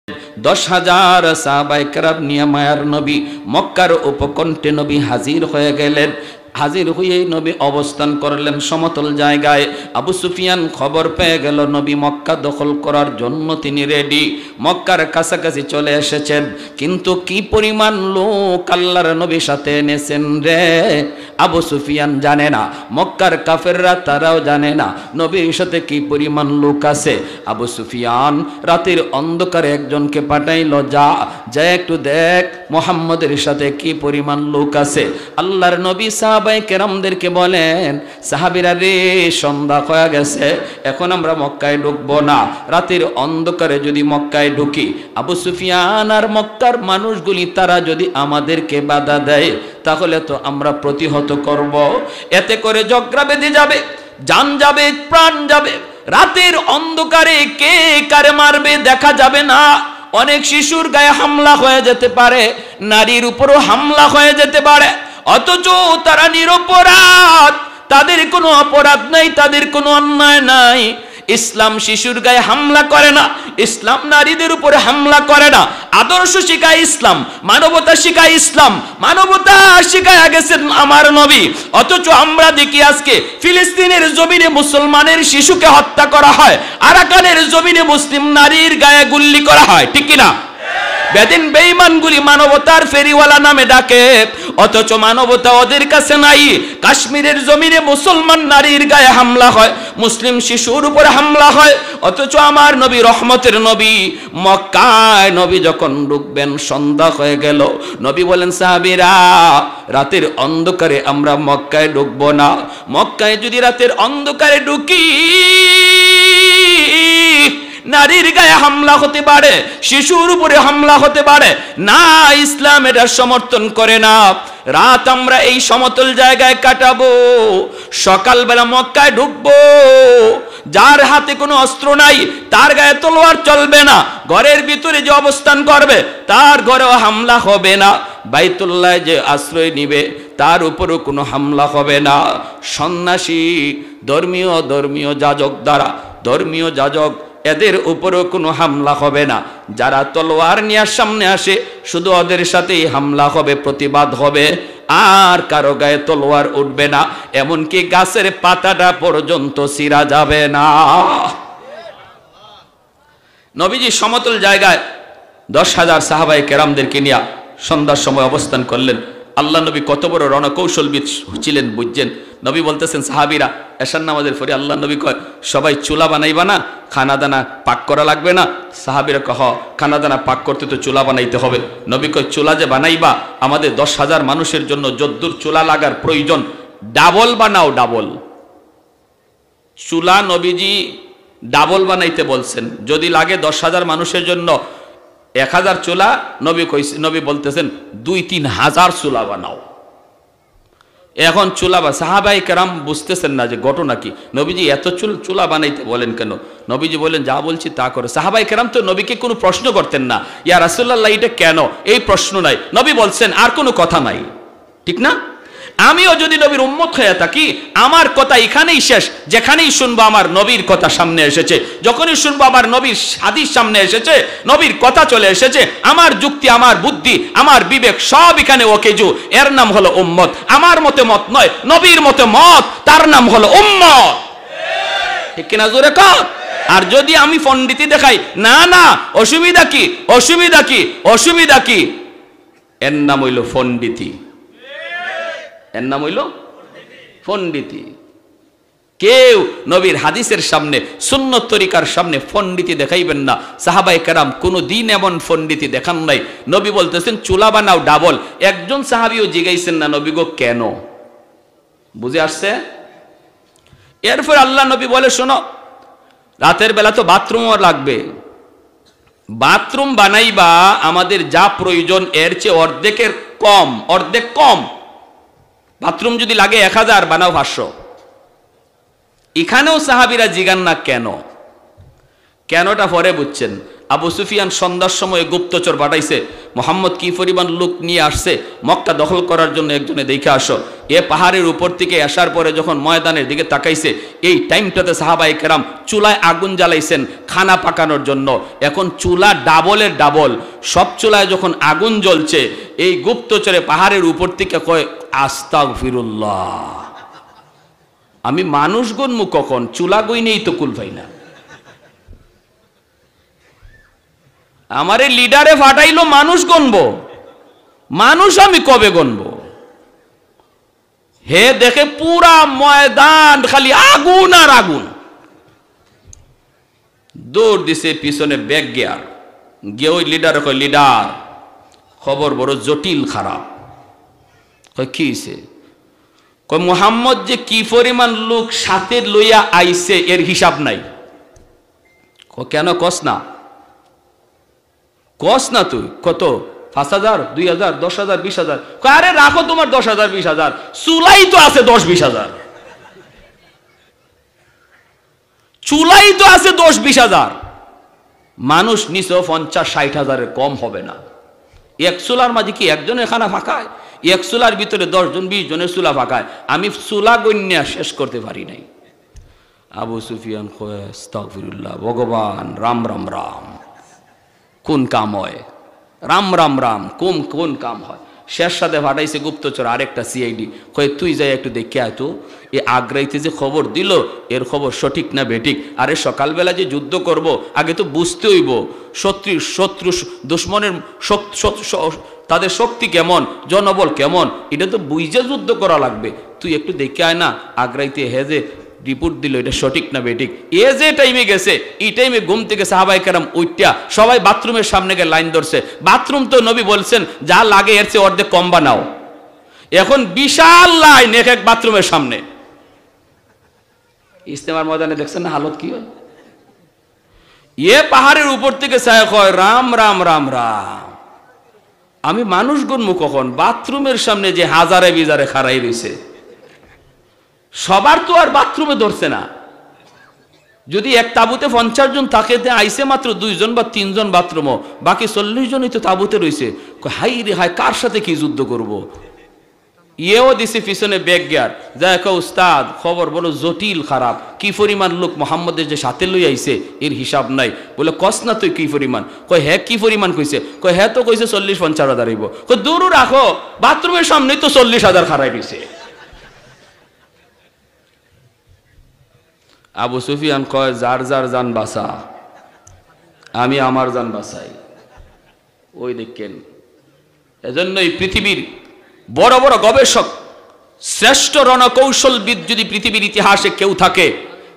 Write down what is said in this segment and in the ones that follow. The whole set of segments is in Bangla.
10,000 সাহাবায়ে কেরাম নিয়ে মায়ার নবী মক্কার উপকণ্ঠে নবী হাজির হয়ে গেলেন। হাজির হয়ে নবী অবস্থান করলেন সমতল জায়গায়। আবু সুফিয়ান খবর পেয়ে গেল নবী মক্কা দখল করার জন্য তিনি রেডি, মক্কার কাছাকাছি চলে এসেছেন। কিন্তু কি পরিমাণ লোক আল্লাহর নবীর সাথে এনেছেন রে, আবু সুফিয়ান জানে না, মক্কার কাফেররা তারাও জানে না নবীর সাথে কি পরিমাণ লোক আছে। আবু সুফিয়ান রাতের অন্ধকারে একজনকে পাঠাইলো, যা একটু দেখ মুহাম্মদের সাথে কি পরিমাণ লোক আছে। আল্লাহর নবী সাহাবায়ে কেরামদেরকে বলেন, সাহাবীরা রে, সন্ধ্যা হয়ে গেছে, এখন আমরা মক্কায় ঢুকবো না। রাতের অন্ধকারে যদি মক্কায় ঢুকি, আবু সুফিয়ান আর মক্কার মানুষগুলি তারা যদি আমাদেরকে বাধা দেয়, তাহলে তো আমরা প্রতিহত করব। এতে করে ঝগড়া বেঁধে যাবে, জান যাবে, প্রাণ যাবে। রাতের অন্ধকারে কে কারে মারবে দেখা যাবে না। অনেক শিশুর গায়ে হামলা হয়ে যেতে পারে, নারীর উপরও হামলা হয়ে যেতে পারে, অথচ তারা নিরপরাধ, তাদের কোনো অপরাধ নাই, তাদের কোনো অন্যায় নাই। ইসলাম শিশুর গায়ে হামলা করে না, ইসলাম নারীদের উপরে হামলা করে না। আদর্শ শিখায় ইসলাম, মানবতা শিখায় ইসলাম, মানবতা শিখায় গেছেন আমার নবী। অথচ আমরা দেখি আজকে ফিলিস্তিনের জমিনে মুসলমানের শিশুকে হত্যা করা হয়, আরাকানের জমিনে মুসলিম নারীর গায়ে গুল্লি করা হয়, ঠিক কিনা? বেদিন বেঈমানগুলি মানবতার ফেরিওয়ালা নামে ডাকে, অথচ মানবতা ওদের কাছে নাই। কাশ্মীরের জমিনে মুসলমান নারীর গায়ে হামলা হয়, মুসলিম শিশুর উপরে হামলা হয়, অথচ আমার নবী রহমতের নবী মক্কায় নবী যখন ঢুকবেন সন্ধ্যা হয়ে গেল। নবী বলেন, সাহাবীরা রাতের অন্ধকারে আমরা মক্কায় ঢুকবো না। মক্কায় যদি রাতের অন্ধকারে ঢুকি, নারীর গায়ে হামলা হতে পারে, শিশুর উপরে হামলা হতে পারে না, ইসলাম এটা সমর্থন করে না। রাত আমরা এই সমতল জায়গায় কাটাবো, সকালবেলা মক্কায় ঢুকবো। যার হাতে কোনো অস্ত্র নাই তার গায়ে তলোয়ার চলবে না, ঘরের ভিতরে যে অবস্থান করবে তার ঘরেও হামলা হবে না, বাইতুল্লাহ যে আশ্রয় নিবে তার উপরও কোনো হামলা হবে না। সন্ন্যাসী ধর্মীয় যাজক দ্বারা, ধর্মীয় যাজক এদের উপরও কোনো হামলা হবে না। যারা তলোয়ার নিয়ে সামনে আসে শুধু ওদের সাথেই হামলা হবে, প্রতিবাদ হবে, আর কারো গায়ে তলোয়ার উঠবে না, এমনকি গাছের পাতাটা পর্যন্ত ছিঁড়া যাবে না। নবীজি সমতল জায়গায় 10,000 সাহাবায়ে কেরামদেরকে নিয়ে সন্ধ্যার সময় অবস্থান করলেন। আল্লাহ নবী কত বড় রণকৌশলবিদ ছিলেন বুঝছেন। নবী বলতেছেন, সাহাবীরা এশার নামাজের পরে আল্লাহ নবী কয়, সবাই চুলা বানাইবা না, খানা দানা পাক করা লাগবে না? সাহাবীরা কহ, খানা দানা পাক করতে তো চুলা বানাইতে হবে। নবী কয়, চুলা যে বানাইবা, আমাদের 10,000 মানুষের জন্য যদ্দূর চুলা লাগার প্রয়োজন, ডাবল বানাও, ডাবল চুলা নবীজি ডাবল বানাইতে বলছেন। যদি লাগে 10,000 মানুষের জন্য 1,000 চুলা, নবী বলতেছেন 2-3 হাজার চুলা বানাও। এখন চুলা বা সাহাবায়ে কেরাম বুঝতেছেন না যে ঘটনা কি, নবীজি এত চুলা বানাইতে বলেন কেন? নবীজি বলেন, যা বলছি তা করে। সাহাবায়ে কেরাম তো নবীকে কোনো প্রশ্ন করতেন না, ইয়া রাসূলুল্লাহ এটা কেন, এই প্রশ্ন নাই। নবী বলছেন আর কোনো কথা নাই, ঠিক না? আমিও যদি নবীর উম্মত হয়ে থাকি, আমার কথা এখানেই শেষ। যেখানেই শুনবো আমার নবীর কথা সামনে এসেছে, যখনই শুনবো আমার নবীর হাদিস সামনে এসেছে, নবীর কথা চলে এসেছে, আমার যুক্তি, আমার বুদ্ধি, আমার বিবেক সব এখানে ওকেজু, এর নাম হলো উম্মত। আমার মতে মত নয়, নবীর মতে মত, তার নাম হলো উম্মত, ঠিক কিনা জোরে কর। আর যদি আমি পণ্ডিতি দেখাই, না না অসুবিধা কি, অসুবিধা কি, অসুবিধা কি, এর নাম হইল পণ্ডিতি, এর নাম হইল পণ্ডিতি। কেউ নবীর হাদিসের সামনে, সুন্নত তরিকার সামনে পণ্ডিতি দেখাইবেন না। সাহাবায়ে কেরাম কোনো দিন এমন পণ্ডিতি দেখান নাই। নবী বলতেছেন চুলা বানাও ডাবল। একজন সাহাবীও জিগাইছেন না, নবী গো কেন? বুঝে আসছে? এরপর আল্লাহ নবী বলে, শোনো, রাতের বেলা তো বাথরুমও লাগবে, বাথরুম বানাইবা আমাদের যা প্রয়োজন এর চেয়ে অর্ধেকের কম, অর্ধেক কম। বাথরুম যদি লাগে 1000, বানাও 500। এখানেও সাহাবীরা জিগান না কেন, কেনটা পরে বুঝছেন। আবু সুফিয়ান সন্ধ্যার সময় গুপ্তচর পাঠাইছে, মোহাম্মদ কি পরিমাণ লোক নিয়ে আসছে, মক্কা দখল করার জন্য একজনে দেখে আসো। এ পাহাড়ের উপর থেকে আসার পরে যখন ময়দানের দিকে তাকাইছে, এই টাইমটাতে সাহাবায়ে কেরাম চুলায় আগুন জ্বালাইছেন খানা পাকানোর জন্য। এখন চুলা ডাবলের ডাবল, সব চুলায় যখন আগুন জ্বলছে, এই গুপ্তচরে পাহাড়ের উপর থেকে কয় আস্তাগফিরুল্লাহ, আমি মানুষ গণমু কখন, চুলা গই নেই তো কুল ভাই না। আমারে লিডারে ফাটাইলো মানুষ গণবো, মানুষ আমি কবে গণবো? হে দেখে পুরা ময়দান খালি আগুন আর আগুন। দৌড় দিছে পিছনে ব্যাগ গিয়ার গিয়ে ওই লিডারে কয়, লিডার খবর বড় জটিল খারাপ। কয় কি হইছে? কয় মুহাম্মদ যে কি পরিমাণ লোক সাথে লইয়া আইছে এর হিসাব নাই। কেন কস না? কস না তুই কত? 5,000, 2,000, 10,000, 20,000? আরে রাখো তোমার 10,000, 20,000, চুলাই তো আছে 10-20,000, চুলাই তো আছে 10-20,000। মানুষ নিচেও 50-60,000-এর কম হবে না। এক চুলার মাঝে কি একজনের খানা ফাঁকায়? এক চুলার ভিতরে 10 জন 20 জনের চুলা ফাঁকায়। আমি চুলা গণ্যা শেষ করতে পারি নাই। আবু সুফিয়ান কয় আস্তাগফিরুল্লাহ, ভগবান রাম রাম রাম, কোন কাম হয়? রাম রাম রাম কোন কাম হয়? শেষ সাথে ফাটাইছে গুপ্তচর আরেকটা সিআইডি। কয়ে তুই যাই একটু দেখে আয় তো, এ আগ্রাইতে যে খবর দিল এর খবর সঠিক না বেঠিক। আরে সকালবেলা যে যুদ্ধ করব আগে তো বুঝতে হইব শত্রু দুশ্মনের তাদের শক্তি কেমন, জনবল কেমন, এটা তো বুঝে যুদ্ধ করা লাগবে। তুই একটু দেখে আয় না আগ্রাইতে হেজে রিপোর্ট দিল এটা সঠিক না বেঠিক। এ যে টাইমে গেছে এই টাইমে ঘুম থেকে সাহাবায়ে কেরাম উঠা সবাই বাথরুমের সামনে গিয়ে লাইন ধরছে। বাথরুম তো নবী বলছেন যা লাগে এর চেয়ে অর্ধেক কম বানাও। এখন বিশাল লাইন এক এক বাথরুমের সামনে। ইস্তেমার ময়দানে দেখছেন না হালত কি হয়? এ পাহাড়ের উপর থেকে ছায়া কয় রাম রাম রাম রাম, আমি মানুষ গণমু কখন? বাথরুমের সামনে যে হাজারে বিজারে খাড়াই রয়েছে, সবার তো আর বাথরুমে ধরছে না। যদি এক তাবুতে 50 জন থাকে, আইসে মাত্র 2 জন বা 3 জন বাথরুমও, বাকি 40 জনই তো তাবুতে রয়েছে। হাই রে হাই, কার সাথে কি যুদ্ধ করব? ইয়েও দিছে পিছনে ব্যাগ গিয়ার যা এক উস্তাদ খবর বলো জটিল খারাপ, কি পরিমাণ লোক মোহাম্মদের যে সাথে লই আইছে এর হিসাব নাই। বলে কস না তুই কি পরিমাণ? কয় হ্যাঁ কি পরিমাণ কইছে? কয় হ্যাঁ তো কইছে 40-50,000 হইব। কয় দূর রাখো, বাথরুমের সামনে তো 40,000 খারাই দিছে। আবু সুফিয়ান কয় যার যার জান বাঁচা, আমি আমার জান বাঁচাই। ওই দেখেন, এজন্যই পৃথিবীর বড় বড় গবেষক, শ্রেষ্ঠ রণকৌশলবিদ যদি পৃথিবীর ইতিহাসে কেউ থাকে,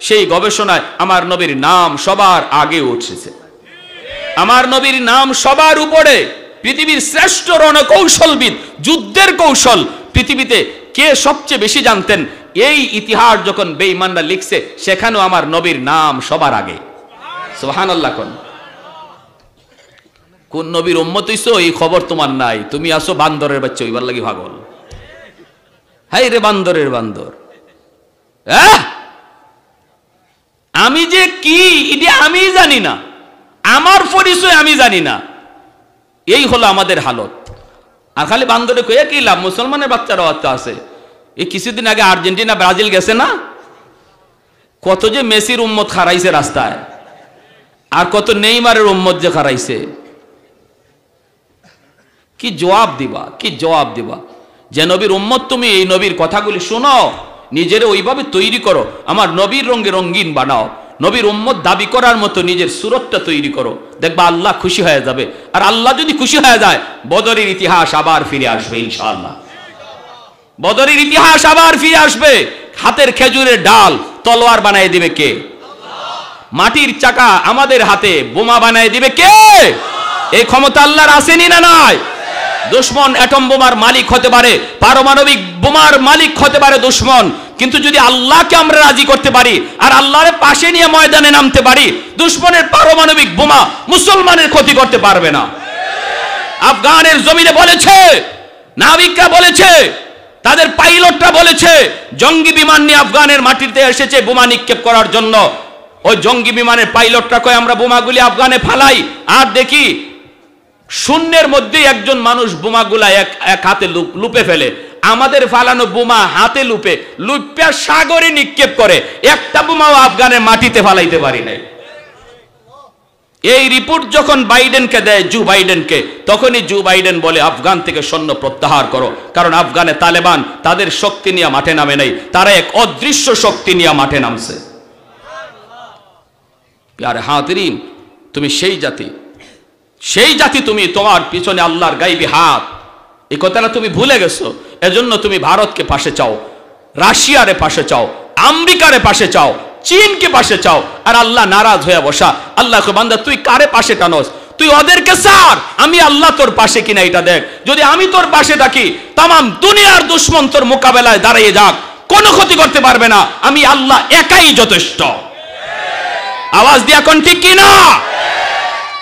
সেই গবেষণায় আমার নবীর নাম সবার আগে উঠেছে। আমার নবীর নাম সবার উপরে। পৃথিবীর শ্রেষ্ঠ রণকৌশলবিদ, যুদ্ধের কৌশল পৃথিবীতে কে সবচেয়ে বেশি জানতেন, এই ইতিহাস যখন বেঈমানরা লিখছে সেখানেও আমার নবীর নাম সবার আগে। সুবহানাল্লাহ। কোন নবীর উম্মত হইছো এই খবর তোমার নাই, তুমি আসো বান্দরের বাচ্চা হইবার লাগি পাগল। হাই রে বান্দরের বান্দর, আমি যে কি এটা আমি জানি না, আমার পরিচয় আমি জানি না, এই হলো আমাদের হালত। আর খালি বান্দরে কয়ে কি লাভ? মুসলমানের বাচ্চারাও আছে। এই কিছুদিন আগে আর্জেন্টিনা ব্রাজিল গেছে না, কত যে মেসির উম্মত খারাইছে রাস্তায়, আর কত নেইমারের উম্মত যে খারাইছে। কি জবাব দিবা, কি জবাব দিবা? যে নবীর উম্মত তুমি, এই নবীর কথাগুলি শোনো, নিজের ওইভাবে তৈরি করো, আমার নবীর রঙে রঙিন বানাও, নবীর উম্মত দাবি করার মতো নিজের সুরতটা তৈরি করো, দেখবা আল্লাহ খুশি হয়ে যাবে। আর আল্লাহ যদি খুশি হয়ে যায়, বদরের ইতিহাস আবার ফিরে আসবে ইনশাআল্লাহ। বদরের ইতিহাস আবার ফিরে আসবে। হাতের খেজুরের ডাল তলোয়ার বানায় দিবে কে? মাটির চাকা আমাদের হাতে বোমা বানায় দিবে কে? এই ক্ষমতা আল্লাহর আসেনি না নাই? দুশ্মন অ্যাটম বোমার মালিক হতে পারে, পারমাণবিক বোমার মালিক হতে পারে দুশ্মন, কিন্তু যদি আল্লাহকে আমরা রাজি করতে পারি আর আল্লাহর পাশে নিয়ে ময়দানে নামতে পারি, দুশ্মনের পারমাণবিক বোমা মুসলমানের ক্ষতি করতে পারবে না। আফগানের জমিনে বলেছে, নাবিকরা বলেছে, তাদের পাইলটরা বলেছে, জঙ্গি বিমান নিয়ে আফগানের মাটিতে এসেছে বোমা নিক্ষেপ করার জন্য। ওই জঙ্গি বিমানের পাইলটরা কয় আমরা বোমাগুলি আফগানে ফালাই, আর দেখি শূন্যের মধ্যেই একজন মানুষ বোমাগুলা এক হাতে লুপে ফেলে। আমাদের ফালানো বোমা হাতে লুপে সাগরে নিক্ষেপ করে, একটা বোমাও আফগানের মাটিতে ফালাইতে পারি নাই। এই রিপোর্ট যখন বাইডেনকে দেয়, জো বাইডেনকে, তখনই জো বাইডেন বলে আফগান থেকে সৈন্য প্রত্যাহার করো, কারণ আফগানে তালেবান তাদের শক্তি নিয়ে মাঠে নামে নাই, তারা এক অদৃশ্য শক্তি নিয়ে মাঠে নামছে। প্যারে হাজিরিন, তুমি সেই জাতি, তুমি, তোমার পিছনে আল্লাহর গাইবি হাত, এই কথাটা তুমি ভুলে গেছো। এজন্য তুমি ভারতকে পাশে চাও, রাশিয়ারে পাশে চাও, আমেরিকারে পাশে চাও, চীনকে পাশে চাও, আর আল্লাহ নারাজ হয়ে বসা। আল্লাহ বান্দা তুই কারে পাশে টানোস? তুই ওদেরকে ছাড়, আমি আল্লাহ তোর পাশে কিনা এটা দেখ। যদি আমি তোর পাশে থাকি, তামাম দুনিয়ার দুশ্মন তোর মোকাবেলায় দাঁড়িয়ে যাক, কোনো ক্ষতি করতে পারবে না। আমি আল্লাহ একাই যথেষ্ট। আওয়াজ দিয়া কোন ঠিক কিনা?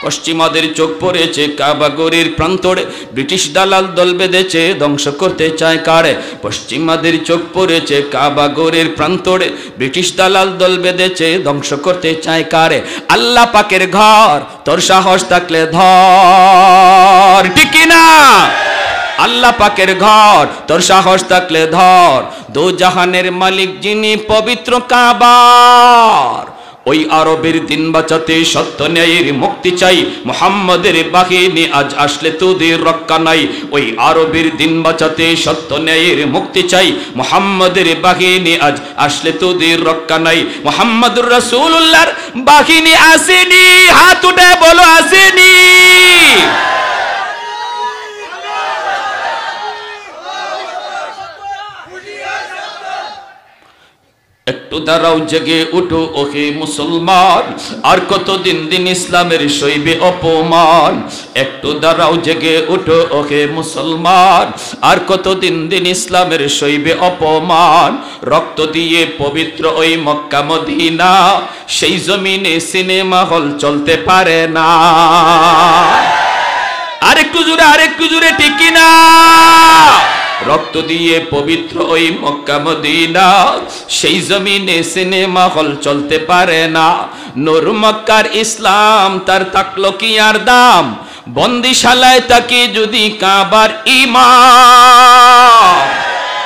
পশ্চিমাদের চোখ পড়েছে কাবা গড়ির প্রান্তরে, ব্রিটিশ দালাল দল বেঁধেছে ধ্বংস করতে চায় কারে। পশ্চিমাদের চোখ পড়েছে কাবা গড়ির প্রান্তরে, ব্রিটিশ দালাল দল বেঁধেছে ধ্বংস করতে চায় কারে। আল্লাহ পাকের ঘর, তোর সাহস থাকলে ধর, ঠিক কিনা? আল্লাহ পাকের ঘর, তোর সাহস থাকলে ধর। দো জাহানের মালিক যিনি, পবিত্র কাবার। ওই আরবের দিন বাঁচাতে সত্য ন্যায়ের মুক্তি চাই, মুহাম্মাদের বাহিনী আজ আসলে তোদের রক্ষা নাই। ওই আরবের দিন বাঁচাতে সত্য ন্যায়ের মুক্তি চাই, মুহাম্মাদের বাহিনী আজ আসলে তোদের রক্ষা নাই। মুহাম্মাদুর রাসূলুল্লাহর বাহিনী আসেনি, হাত উঠে বলো আসেনি। একটু দাঁড়াও, জেগে উঠো ওহে মুসলমান, আর কতদিন দিন ইসলামের সইবে অপমান। একটু দাঁড়াও, জেগে উঠো ওহে মুসলমান, আর কতদিন দিন ইসলামের সইবে অপমান। রক্ত দিয়ে পবিত্র ওই মক্কা মদিনা, সেই জমিনে সিনেমা হল চলতে পারে না। আরেকটু জোরে, ঠিক কিনা? রক্ত দিয়ে পবিত্র ওই মক্কা মদিনা, সেই জমিনে সিনেমা হল চলতে পারে না। নূর মক্কার ইসলাম, তার থাকলো কি আর দাম? বন্দিশালায় তাকে যদি কাবার ইমাম।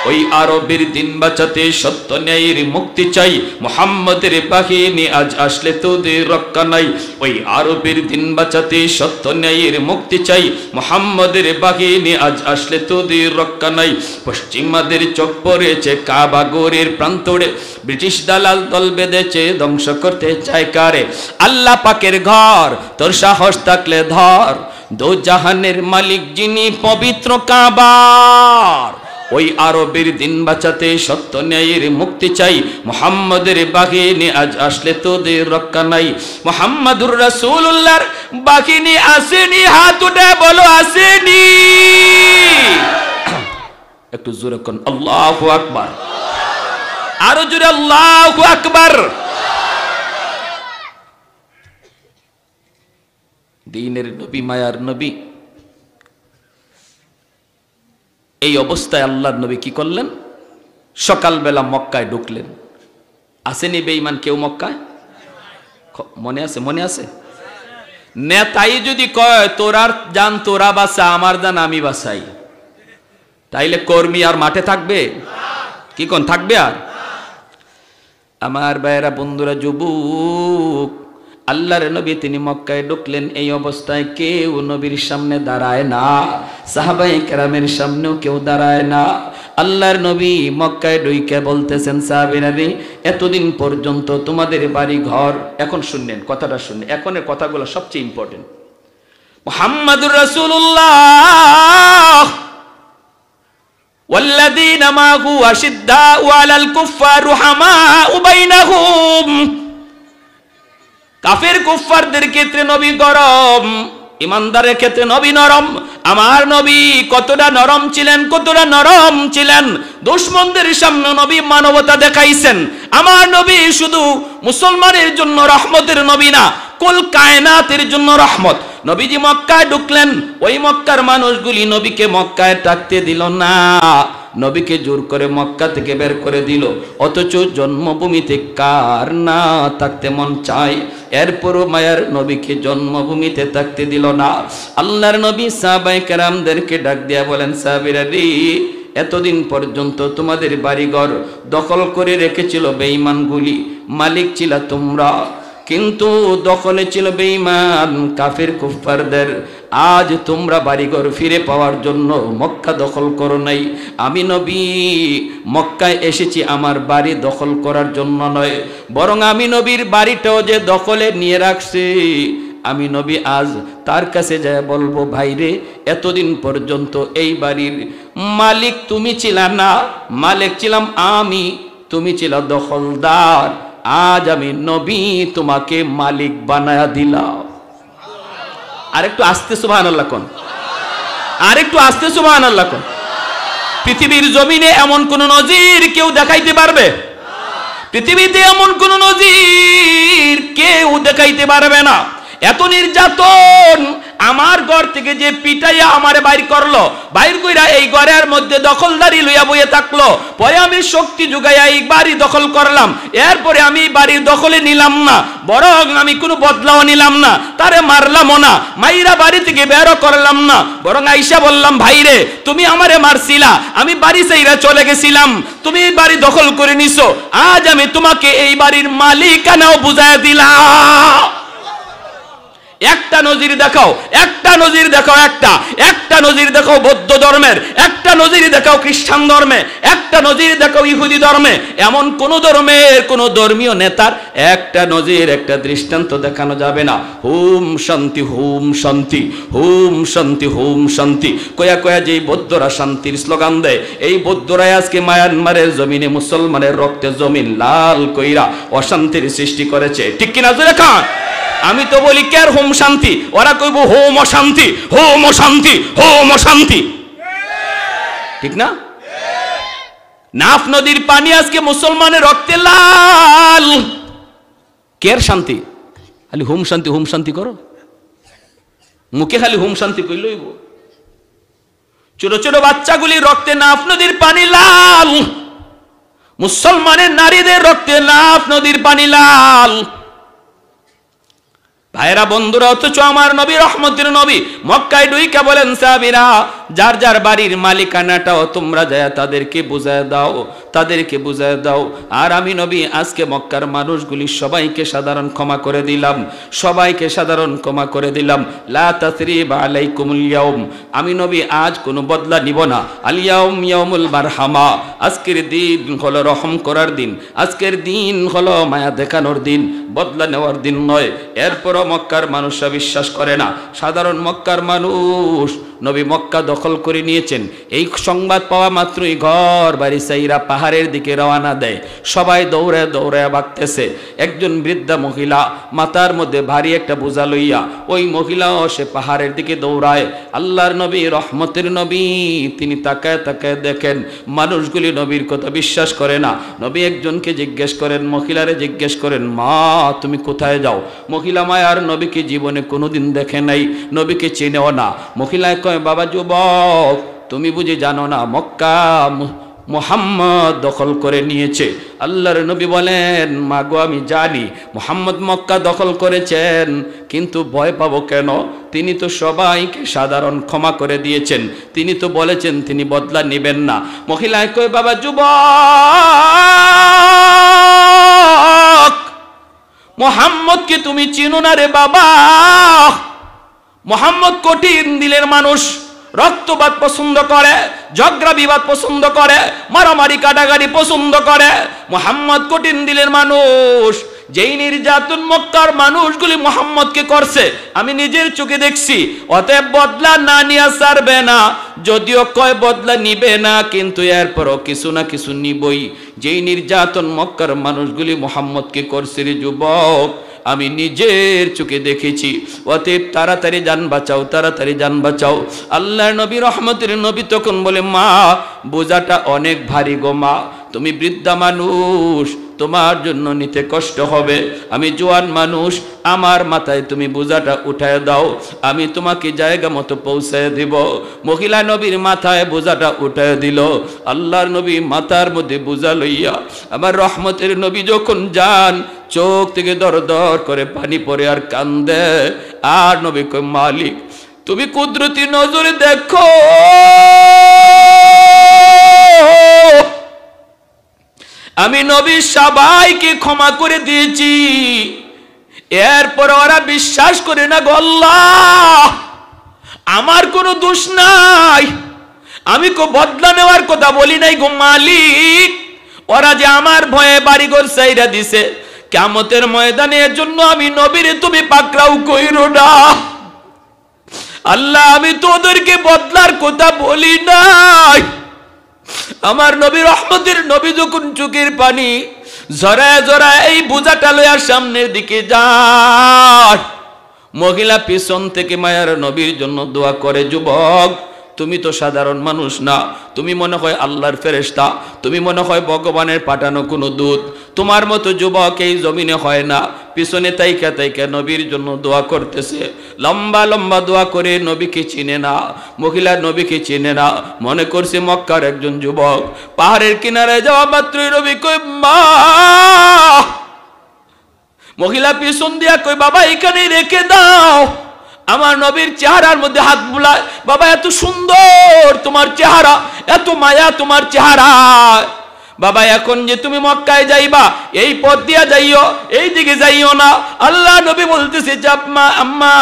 ওই আরবের দিন বাঁচাতে সত্য ন্যায়ের মুক্তি চাই, মুহাম্মাদের বাহিনী আজ আসলে তোদের রক্ষা নাই। ওই আরবের দিন বাঁচাতে সত্য ন্যায়ের মুক্তি চাই, মুহাম্মাদের বাহিনী আজ আসলে তোদের রক্ষা নাই। পশ্চিমাদের চোখ পড়েছে কাবা গড়ের প্রান্তরে, ব্রিটিশ দালাল দল বেঁধেছে ধ্বংস করতে চায় কারে। আল্লাহ পাকের ঘর, তোর সাহস থাকলে ধর। দো জাহানের মালিক যিনি, পবিত্র কাবার। ওই আরবের দিন বাঁচাতে সত্য ন্যায়ের মুক্তি চাই, মুহাম্মাদের বাহিনী আজ আসলে তোদের রক্ষা নাই। মুহাম্মাদুর রাসূলুল্লাহর বাহিনী আসেনি, হাত উঠে বলো আসেনি। একটু জোরে কোন আল্লাহু আকবার, আরো জোরে আল্লাহু আকবার। দ্বীনের নবী, মায়ার নবী, এই অবস্থায় আল্লাহর নবী কি করলেন? সকালবেলা মক্কায় ঢুকলেন। আসেনি বেঈমান কেউ মক্কায়? মনে আছে? নেতাই যদি কয় তোরার জান তোরা বাঁচা, আমার জান আমি বাঁচাই, তাইলে কর্মী আর মাঠে থাকবে? কি কোন থাকবে? আর আমার ভাইয়েরা, বন্ধুরা, যুবক, আল্লাহর নবী তিনি মক্কায় ঢুকলেন। এই অবস্থায় কেউ নবীর সামনে দাঁড়ায় না, সাহাবায়ে কেরামের সামনেও কেউ দাঁড়ায় না। আল্লাহর নবী মক্কায় ঢুকে বলতেছেন, সাহাবীরা রে, এতদিন পর্যন্ত তোমাদের বাড়ি ঘর, এখন শুনলেন কথাটা, শুনলেন এখনের কথাগুলো সবচেয়ে ইম্পর্টেন্ট। মুহাম্মাদুর রাসূলুল্লাহ ওয়াল্লাযীনা মাহু আশিদ্দাউ আলাল কুফফার রুহামাউ বাইনাহুম। কাফের কুফফারদের ক্ষেত্রে নবী গরম, ইমানদারের ক্ষেত্রে নবী নরম। আমার নবী কতটা নরম ছিলেন, দুশমনদের সামনে নবী মানবতা দেখাইছেন। আমার নবী শুধু মুসলমানের জন্য রহমতের নবী না, কুল কায়নাতের জন্য রহমত। নবীজি মক্কায় ঢুকলেন, ওই মক্কার মানুষগুলি নবীকে মক্কায় থাকতে দিল না। নবীকে জোর করে মক্কা থেকে বের করে দিল, অথচ জন্মভূমিতে কার না থাকতে মন চায়, এরপরও মায়ার নবীকে জন্মভূমিতে থাকতে দিল না। আল্লাহর নবী সাহাবায়ে কেরামদেরকে ডাক দিয়া বলেন, সাহাবীরা রে, এতদিন পর্যন্ত তোমাদের বাড়িঘর দখল করে রেখেছিল বেঈমানগুলি, মালিক ছিল তোমরা, কিন্তু দখলে ছিল বেঈমান কাফির কুফফারদের। আজ তোমরা বাড়িঘর ফিরে পাওয়ার জন্য মক্কা দখল করো নাই। আমি নবী মক্কায় এসেছি আমার বাড়ি দখল করার জন্য নয়, বরং আমি নবীর বাড়িটাও যে দখলে নিয়ে রাখছি, আমি নবী আজ তার কাছে যায় বলবো, ভাইরে এতদিন পর্যন্ত এই বাড়ির মালিক তুমি ছিলা না, মালিক ছিলাম আমি, তুমি ছিল দখলদার, আজ আমি নবী তোমাকে মালিক বানায়া দিলাম। আরেকটু আস্তে সুবহানাল্লাহ কোন, আরেকটু আস্তে সুবহানাল্লাহ কোন। পৃথিবীর জমিনে এমন কোন নজির কেউ দেখাইতে পারবে? পৃথিবীতে এমন কোন নজির কেউ দেখাইতে পারবে না। এত নির্যাতন, আমার ঘর থেকে যে পিটাইয়া আমারে বাইর করলো, বাইর কইরা এই ঘরের মধ্যে দখলদারি লইয়া বইয়ে থাকলো, পরে আমি শক্তি জুগাইয়া এই বাড়ি দখল করলাম, এরপরে আমি বাড়ির দখলে নিলাম না, বরং আমি কোনো বদলাও নিলাম না, তারে মারলামও না, মাইরা বাড়ি থেকে বেরও করলাম না, বরং আইসা বললাম, ভাইরে তুমি আমারে মারছিলা, আমি বাড়ি চাইরা চলে গেছিলাম, তুমি এই বাড়ি দখল করে নিছো, আজ আমি তোমাকে এই বাড়ির মালিকানাও বুঝাইয়া দিলাম। একটা নজির দেখাও, একটা নজির দেখাও, একটা নজির দেখাও বৌদ্ধ ধর্মের, একটা নজির দেখাও খ্রিস্টান ধর্মে, একটা নজির দেখাও ইহুদি ধর্মে। এমন কোন ধর্মের কোন ধর্মীয় নেতার একটা নজির, একটা দৃষ্টান্ত দেখানো যাবে না। হুম শান্তি, হুম শান্তি, হুম শান্তি, হুম শান্তি কয়া কয়া যে বৌদ্ধরা শান্তির স্লোগান দেয়, এই বৌদ্ধরাই আজকে মায়ানমারের জমিনে মুসলমানের রক্তে জমিন লাল কইরা অশান্তির সৃষ্টি করেছে। ঠিক কিনা জোরে খান? আমি তো বলি কের হোম শান্তি, ওরা কইব হোম অশান্তি, হোম অশান্তি, হোম অশান্তি, ঠিক না? নাফ নদীর পানি আজকে মুসলমানের রক্তে লাল, কের শান্তি? খালি হোম শান্তি, হোম শান্তি করো, মুখে খালি হোম শান্তি কইলইব। ছোট ছোট বাচ্চাগুলি রক্তে নাফ নদীর পানি লাল, মুসলমানের নারীদের রক্তে নাফ নদীর পানি লাল। ভাইরা বন্ধুরা, অথচ আমার নবী রহমতের নবী মক্কায় ঢুইকা বলেন, সাহাবীরা যার যার বাড়ির মালিকানাটাও তোমরা যায় তাদেরকে বুঝায় দাও, তাদেরকে বুঝায় দাও। আর আমি নবী আজকে মক্কার মানুষগুলি সবাইকে সাধারণ ক্ষমা করে দিলাম, সবাইকে সাধারণ ক্ষমা করে দিলাম। লা তাসরিবা আলাইকুমুল ইয়াউম, আমি নবী আজ কোনো বদলা নিব না। আল ইয়াউম ইয়াউমুল মারহামা, আজকের দিন হলো রহম করার দিন, আজকের দিন হলো মায়া দেখানোর দিন, বদলা নেওয়ার দিন নয়। এরপর মক্কার মানুষরা বিশ্বাস করে না। সাধারণ মক্কার মানুষ, নবী মক্কা দখল করে নিয়েছেন, এই সংবাদ পাওয়া মাত্রই ঘর বাড়ি চাইরা পাহাড়ের দিকে রওনা দেয়। সবাই দৌড়ে দৌড়ে ভাগতেছে। একজন বৃদ্ধা মহিলা মাথার মধ্যে ভারী একটা বোঝা লইয়া, ওই মহিলাও সে পাহাড়ের দিকে দৌড়ায়। আল্লাহর নবী রহমতের নবী তিনি তাকায় তাকায় দেখেন মানুষগুলি নবীর কথা বিশ্বাস করে না। নবী একজনকে জিজ্ঞেস করেন, মহিলারে জিজ্ঞেস করেন, মা তুমি কোথায় যাও? মহিলা মায়ার নবীকে জীবনে কোনোদিন দেখে নাই, নবীকে চেনেও না। মহিলায় কয়, বাবা যুবক তুমি বুঝি জানো না মক্কা মুহাম্মদ দখল করে নিয়েছে? আল্লাহর নবী বলেন, মা গো আমি জানি মুহাম্মদ মক্কা দখল করেছেন, কিন্তু ভয় পাবো কেন? তিনি তো সবাইকে সাধারণ ক্ষমা করে দিয়েছেন, তিনি তো বলেছেন তিনি বদলা নেবেন না। মহিলায় কয়, বাবা যুবক মুহাম্মদকে তুমি চিনো না রে বাবা, মুহাম্মদ কঠিন দিলের মানুষ, রক্তপাত পছন্দ করে, ঝগড়া বিবাদ পছন্দ করে, মারামারি কাটাকাটি পছন্দ করে। মুহাম্মদ কঠিন দিলের মানুষ। যেই নির্যাতন মক্কার মানুষগুলি মুহাম্মদকে করছে আমি নিজের চোখে দেখছি। অতএব বদলা না নিয়ে ছাড়বে না, যদিও কয় বদলা নিবে না, কিন্তু এরপরও কিছু না কিছু নিবই। যেই নির্যাতন মক্কার মানুষগুলি মুহাম্মদকে করছে রে যুবক, আমি নিজের চোখে দেখেছি। অতএব তাড়াতাড়ি জান বাঁচাও, তাড়াতাড়ি জান বাঁচাও। আল্লাহর নবী রহমতের নবী তখন বলে, মা বোঝাটা অনেক ভারী গো মা, তুমি বৃদ্ধা মানুষ, তোমার জন্য নিতে কষ্ট হবে। আমি জোয়ান মানুষ, আমার মাথায় তুমি বোঝাটা উঠায় দাও, আমি তোমাকে জায়গা মতো পৌঁছায় দিব। মহিলা নবীর মাথায় বোঝাটা উঠায় দিল। আল্লাহর নবী মাথার মধ্যে বোঝা লইয়া আমার রহমতের নবী যখন যান, চোখ থেকে দর দর করে পানি পড়ে আর কান্দে। আর নবী কয়, মালিক তুমি কুদরতি নজরে দেখো, আমি নবী সবাইকে ক্ষমা করে দিয়েছি, এরপর ওরা বিশ্বাস করে না গো আল্লাহ, আমার কোনো দোষ নাই, আমি কো বদলা নেওয়ার কথা বলি নাই গো মালিক, ওরা যে আমার ভয়ে বাড়িঘর ছাইরা দিছে, কিয়ামতের ময়দানে এর জন্য আমি নবীরে তুমি পাকড়াও কইরো না আল্লাহ, আমি তো ওদেরকে বদলার কথা বলি নাই। আমার নবী রহমতের নবী যখন চোখের পানি ঝরায় ঝরায় এই বোঝাটা লইয়া সামনের দিকে যায়, মহিলা পিছন থেকে মায়ার নবীর জন্য দোয়া করে, যুবক তুমি তো সাধারণ মানুষ না, তুমি মনে হয় আল্লাহর ফেরেশতা, তুমি মনে হয় ভগবানের পাঠানো কোনো দূত, তোমার মতো যুবক এই জমিনে হয় না। পিছনে তাইকা তাইকা নবীর জন্য দোয়া করতেছে, লম্বা লম্বা দোয়া করে, নবীকে চিনে না, মহিলা নবীকে চিনে না, মনে করছে মক্কার একজন যুবক। পাহাড়ের কিনারে যাওয়া মাত্রই নবী কই, মা, মহিলা পিছন দিয়া কই, বাবা এখানেই রেখে দাও। আমার নবীর চেহারার মধ্যে হাত বুলায়, বাবা এত সুন্দর তোমার চেহারা, এত মায়া তোমার চেহারা, বাবা এখন যে তুমি মক্কায় যাইবা এই পথ দিয়া যাইও, এই দিকে যাইও না। আল্লাহ নবী বলতেছে, আম্মা আম্মা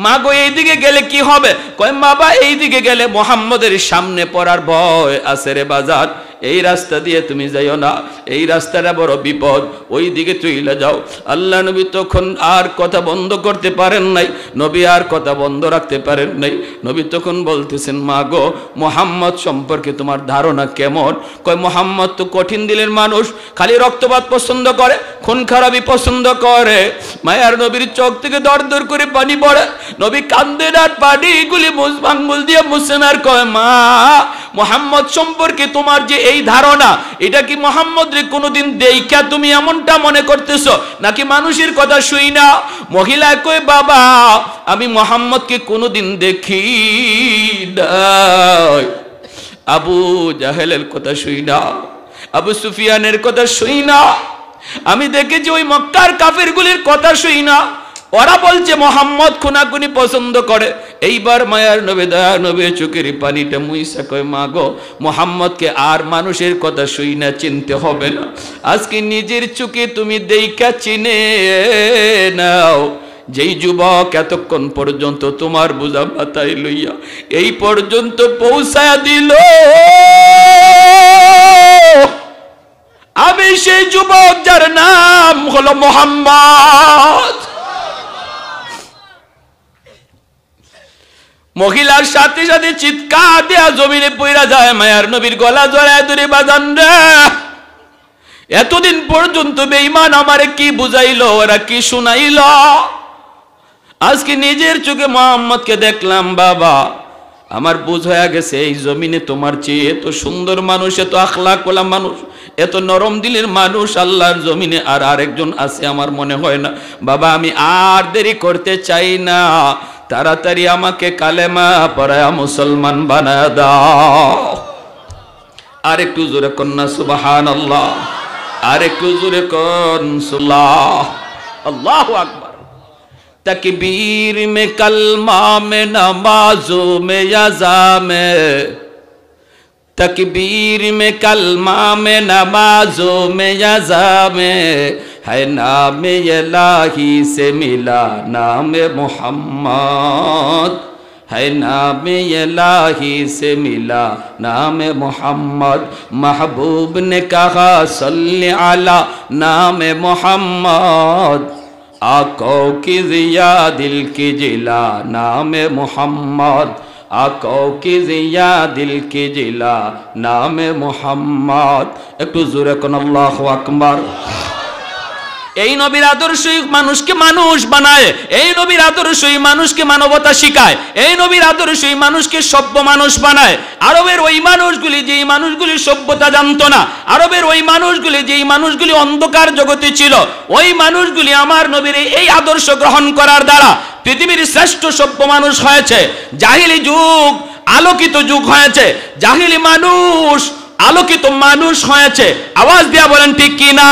মা গো এই দিকে গেলে কি হবে? কয় বাবা এই দিকে গেলে মুহাম্মদের সামনে পড়ার ভয় আছে রে বাজার, এই রাস্তা দিয়ে তুমি যাইও না, এই রাস্তাটা বড় বিপদ, ওই দিকে চইলা যাও। আল্লাহ নবী তখন আর কথা বন্ধ করতে পারেন নাই, নবী আর কথা বন্ধ রাখতে পারেন নাই। নবী তখন বলতেছেন, মা গো মুহাম্মদ সম্পর্কে তোমার ধারণা কেমন? কয় মুহাম্মদ তো কঠিন দিলের মানুষ, খালি রক্তপাত পছন্দ করে, খুন খারাপি পছন্দ করে। মায়ার নবীর চোখ থেকে দর দর করে পানি পড়ে, নবী কান্দেন আর পানিগুলি আঙ্গুল দিয়ে মুছেন আর কয়, মা মুহাম্মদ সম্পর্কে তোমার যে এই ধারণা, এটা কি মুহাম্মদ রে কোনোদিন দেইখা তুমি এমনটা মনে করতেছো, নাকি মানুষের কথা শুই না? মহিলা কই, বাবা আমি মুহাম্মদকে কোনোদিন দেখি নাই, আবু জাহেলের কথা শুই না, আবু সুফিয়ানের কথা শুই না, আমি দেখেছি ওই মক্কার কাফেরগুলির কথা শুই না, ওরা বলছে মুহাম্মদ খুনাখুনি পছন্দ করে। এইবার মায়ার নবী দয়া নবীর চোখের পানিটা মুইসা কয়, মা গো মুহাম্মদকে আর মানুষের কথা শুই না, চিনতে হবে না, আজকে নিজের চোখে তুমি দেইখা চিনে নাও। যেই যুবক এতক্ষণ পর্যন্ত তোমার বোঝা মাথায় লইয়া এই পর্যন্ত পৌঁছায়া দিল, আমি সেই যুবক যার নাম হলো মুহাম্মদ। মহিলার সাথে সাথে চিৎকার দেয়া জমিনে পইরা যায়, মায়ার নবীর গলা জড়ায় ধরে, বাজান রে এতদিন পর্যন্ত বেঈমান আমারে কি বুঝাইলো, ওরা কি শুনাইল, আজকে নিজের চোখে মুহাম্মদকে দেখলাম, বাবা আমার বুঝ হয়ে গেছে এই জমিনে তোমার চেয়ে এত সুন্দর মানুষ, এত আখলাক ওয়ালা মানুষ, এত নরম দিলের মানুষ আল্লাহর জমিনে আর আরেকজন আছে আমার মনে হয় না। বাবা আমি আর দেরি করতে চাই না, তাড়াতাড়ি আমাকে কালেমা পড়ায়া মুসলমান বানায় দাও। আর একটু জোরে কন্যা সুবহানাল্লাহ, আর একটু জোরে কন সুবহানাল্লাহ, আল্লাহু আকবার। तकबीर में कलमा में नमाजों में यज़ा में, तकबीर में कलमा में नमाजों में यज़ा में, है नाम इलाही से मिला नाम मोहम्मद, है नाम इलाही से मिला नाम मोहम्मद। महबूब ने कहा सल्ली अला नाम मोहम्मद, आकों की जिया दिल की जिला नाम मोहम्मद, आकों की जिया दिल की जिला नाम मोहम्मद। একটু জোরে কোন আল্লাহু আকবার। এই নবীর আদর্শই মানুষকে মানুষ বানায়, এই নবীর আদর্শই মানুষকে মানবতা শিখায়, এই নবীর আদর্শই মানুষকে সভ্য মানুষ বানায়। আরবের ওই মানুষগুলি, যেই মানুষগুলি সভ্যতা জানতো না, আরবের ওই মানুষগুলি, যেই মানুষগুলি অন্ধকার জগতে ছিল, ওই মানুষগুলি আমার নবীর এই আদর্শ গ্রহণ করার দ্বারা পৃথিবীর শ্রেষ্ঠ সভ্য মানুষ হয়েছে। জাহিলি যুগ আলোকিত যুগ হয়েছে, জাহিলি মানুষ আলোকিত মানুষ হয়েছে। আওয়াজ দিয়া বলেন ঠিক কি না?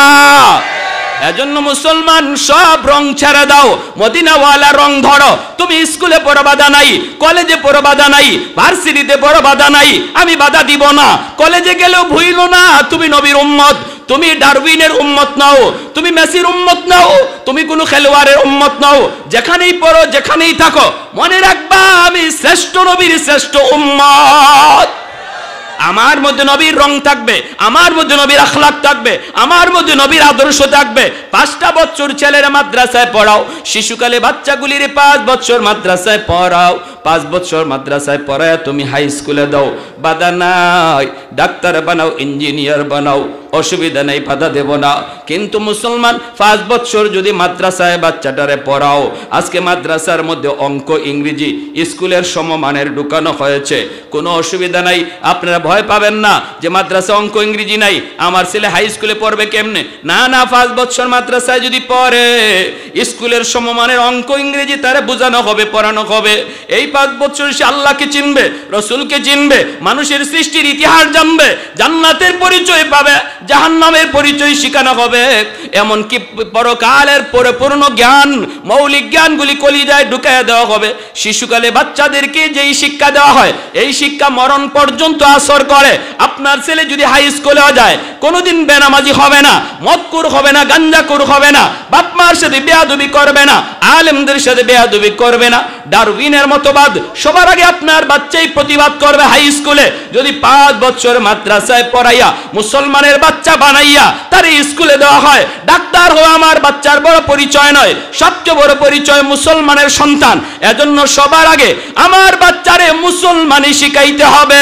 এজন্য মুসলমান সব রং ছেড়ে দাও, মদিনাওয়ালা রং ধরো। তুমি স্কুলে পড়ো বাধা নাই, কলেজে পড়ো বাধা নাই, ভার্সিটিতে পড়ো বাধা নাই, আমি বাধা দিব না। কলেজে গেলেও ভুইলো না তুমি নবীর উম্মত, তুমি ডারউইনের উম্মত নাও, তুমি মেসির উম্মত নাও, তুমি কোনো খেলোয়াড়ের উম্মত নাও। যেখানেই পড়ো, যেখানেই থাকো, মনে রাখবা আমি শ্রেষ্ঠ নবীর শ্রেষ্ঠ উম্মত। আমার মধ্যে নবীর রং থাকবে, আমার মধ্যে নবীর আখলাক থাকবে, আমার মধ্যে নবীর আদর্শ থাকবে। 5টা বছর ছেলেরা মাদ্রাসায় পড়াও, শিশুকালে বাচ্চাগুলির 5 বছর মাদ্রাসায় পড়াও, 5 বছর মাদ্রাসায় পড়ায় তুমি হাই স্কুলে দাও, বাধা নাই। ডাক্তার বানাও, ইঞ্জিনিয়ার বানাও, অসুবিধা নেই, বাধা দেব না। কিন্তু মুসলমান 5 বছর যদি মাদ্রাসায় বাচ্চাটারে পড়াও, আজকে মাদ্রাসার মধ্যে অঙ্ক ইংরেজি স্কুলের সমমানের ঢুকানো হয়েছে, কোনো অসুবিধা নাই। আপনারা ভয় পাবেন না যে মাদ্রাসা অঙ্ক ইংরেজি নাই, আমার ছেলে হাই স্কুলে পড়বে কেমনে। না না, 5 বছর মাদ্রাসায় যদি পড়ে, স্কুলের সমমানের অঙ্ক ইংরেজি তারে বোঝানো হবে, পড়ানো হবে। এই 5 বছর সে আল্লাহকে চিনবে, রসুলকে চিনবে, মানুষের সৃষ্টির ইতিহাস জানবে, জান্নাতের পরিচয় পাবে, জাহান্নামের পরিচয় শিখানো হবে। এমনকি পরকালের পরিপূর্ণ জ্ঞান, মৌলিক জ্ঞানগুলি কলিজায় ঢুকাইয়া দেওয়া হবে। শিশুকালে বাচ্চাদেরকে যেই শিক্ষা দেওয়া হয়, এই শিক্ষা মরণ পর্যন্ত আসর করে। আপনার ছেলে যদি হাই স্কুলেও যায়, কোনোদিন বেনামাজি হবে না, মদকুর হবে না, গাঞ্জাকুর হবে না, বাপ মার সাথে বেয়াদবি করবে না, আলেমদের সাথে বেয়াদবি করবে না। ডারউইনের মতবাদ সবার আগে আপনার বাচ্চাই প্রতিবাদ করবে হাই স্কুলে। যদি 5 বছর মাদ্রাসায় পড়াইয়া মুসলমানের বাচ্চা বানাইয়া তার স্কুলে দেওয়া হয়, ডাক্তার হওয়া আমার বাচ্চার বড় পরিচয় নয়, সবচেয়ে বড় পরিচয় মুসলমানের সন্তান। এজন্য সবার আগে আমার বাচ্চারে মুসলমানি শিখাইতে হবে।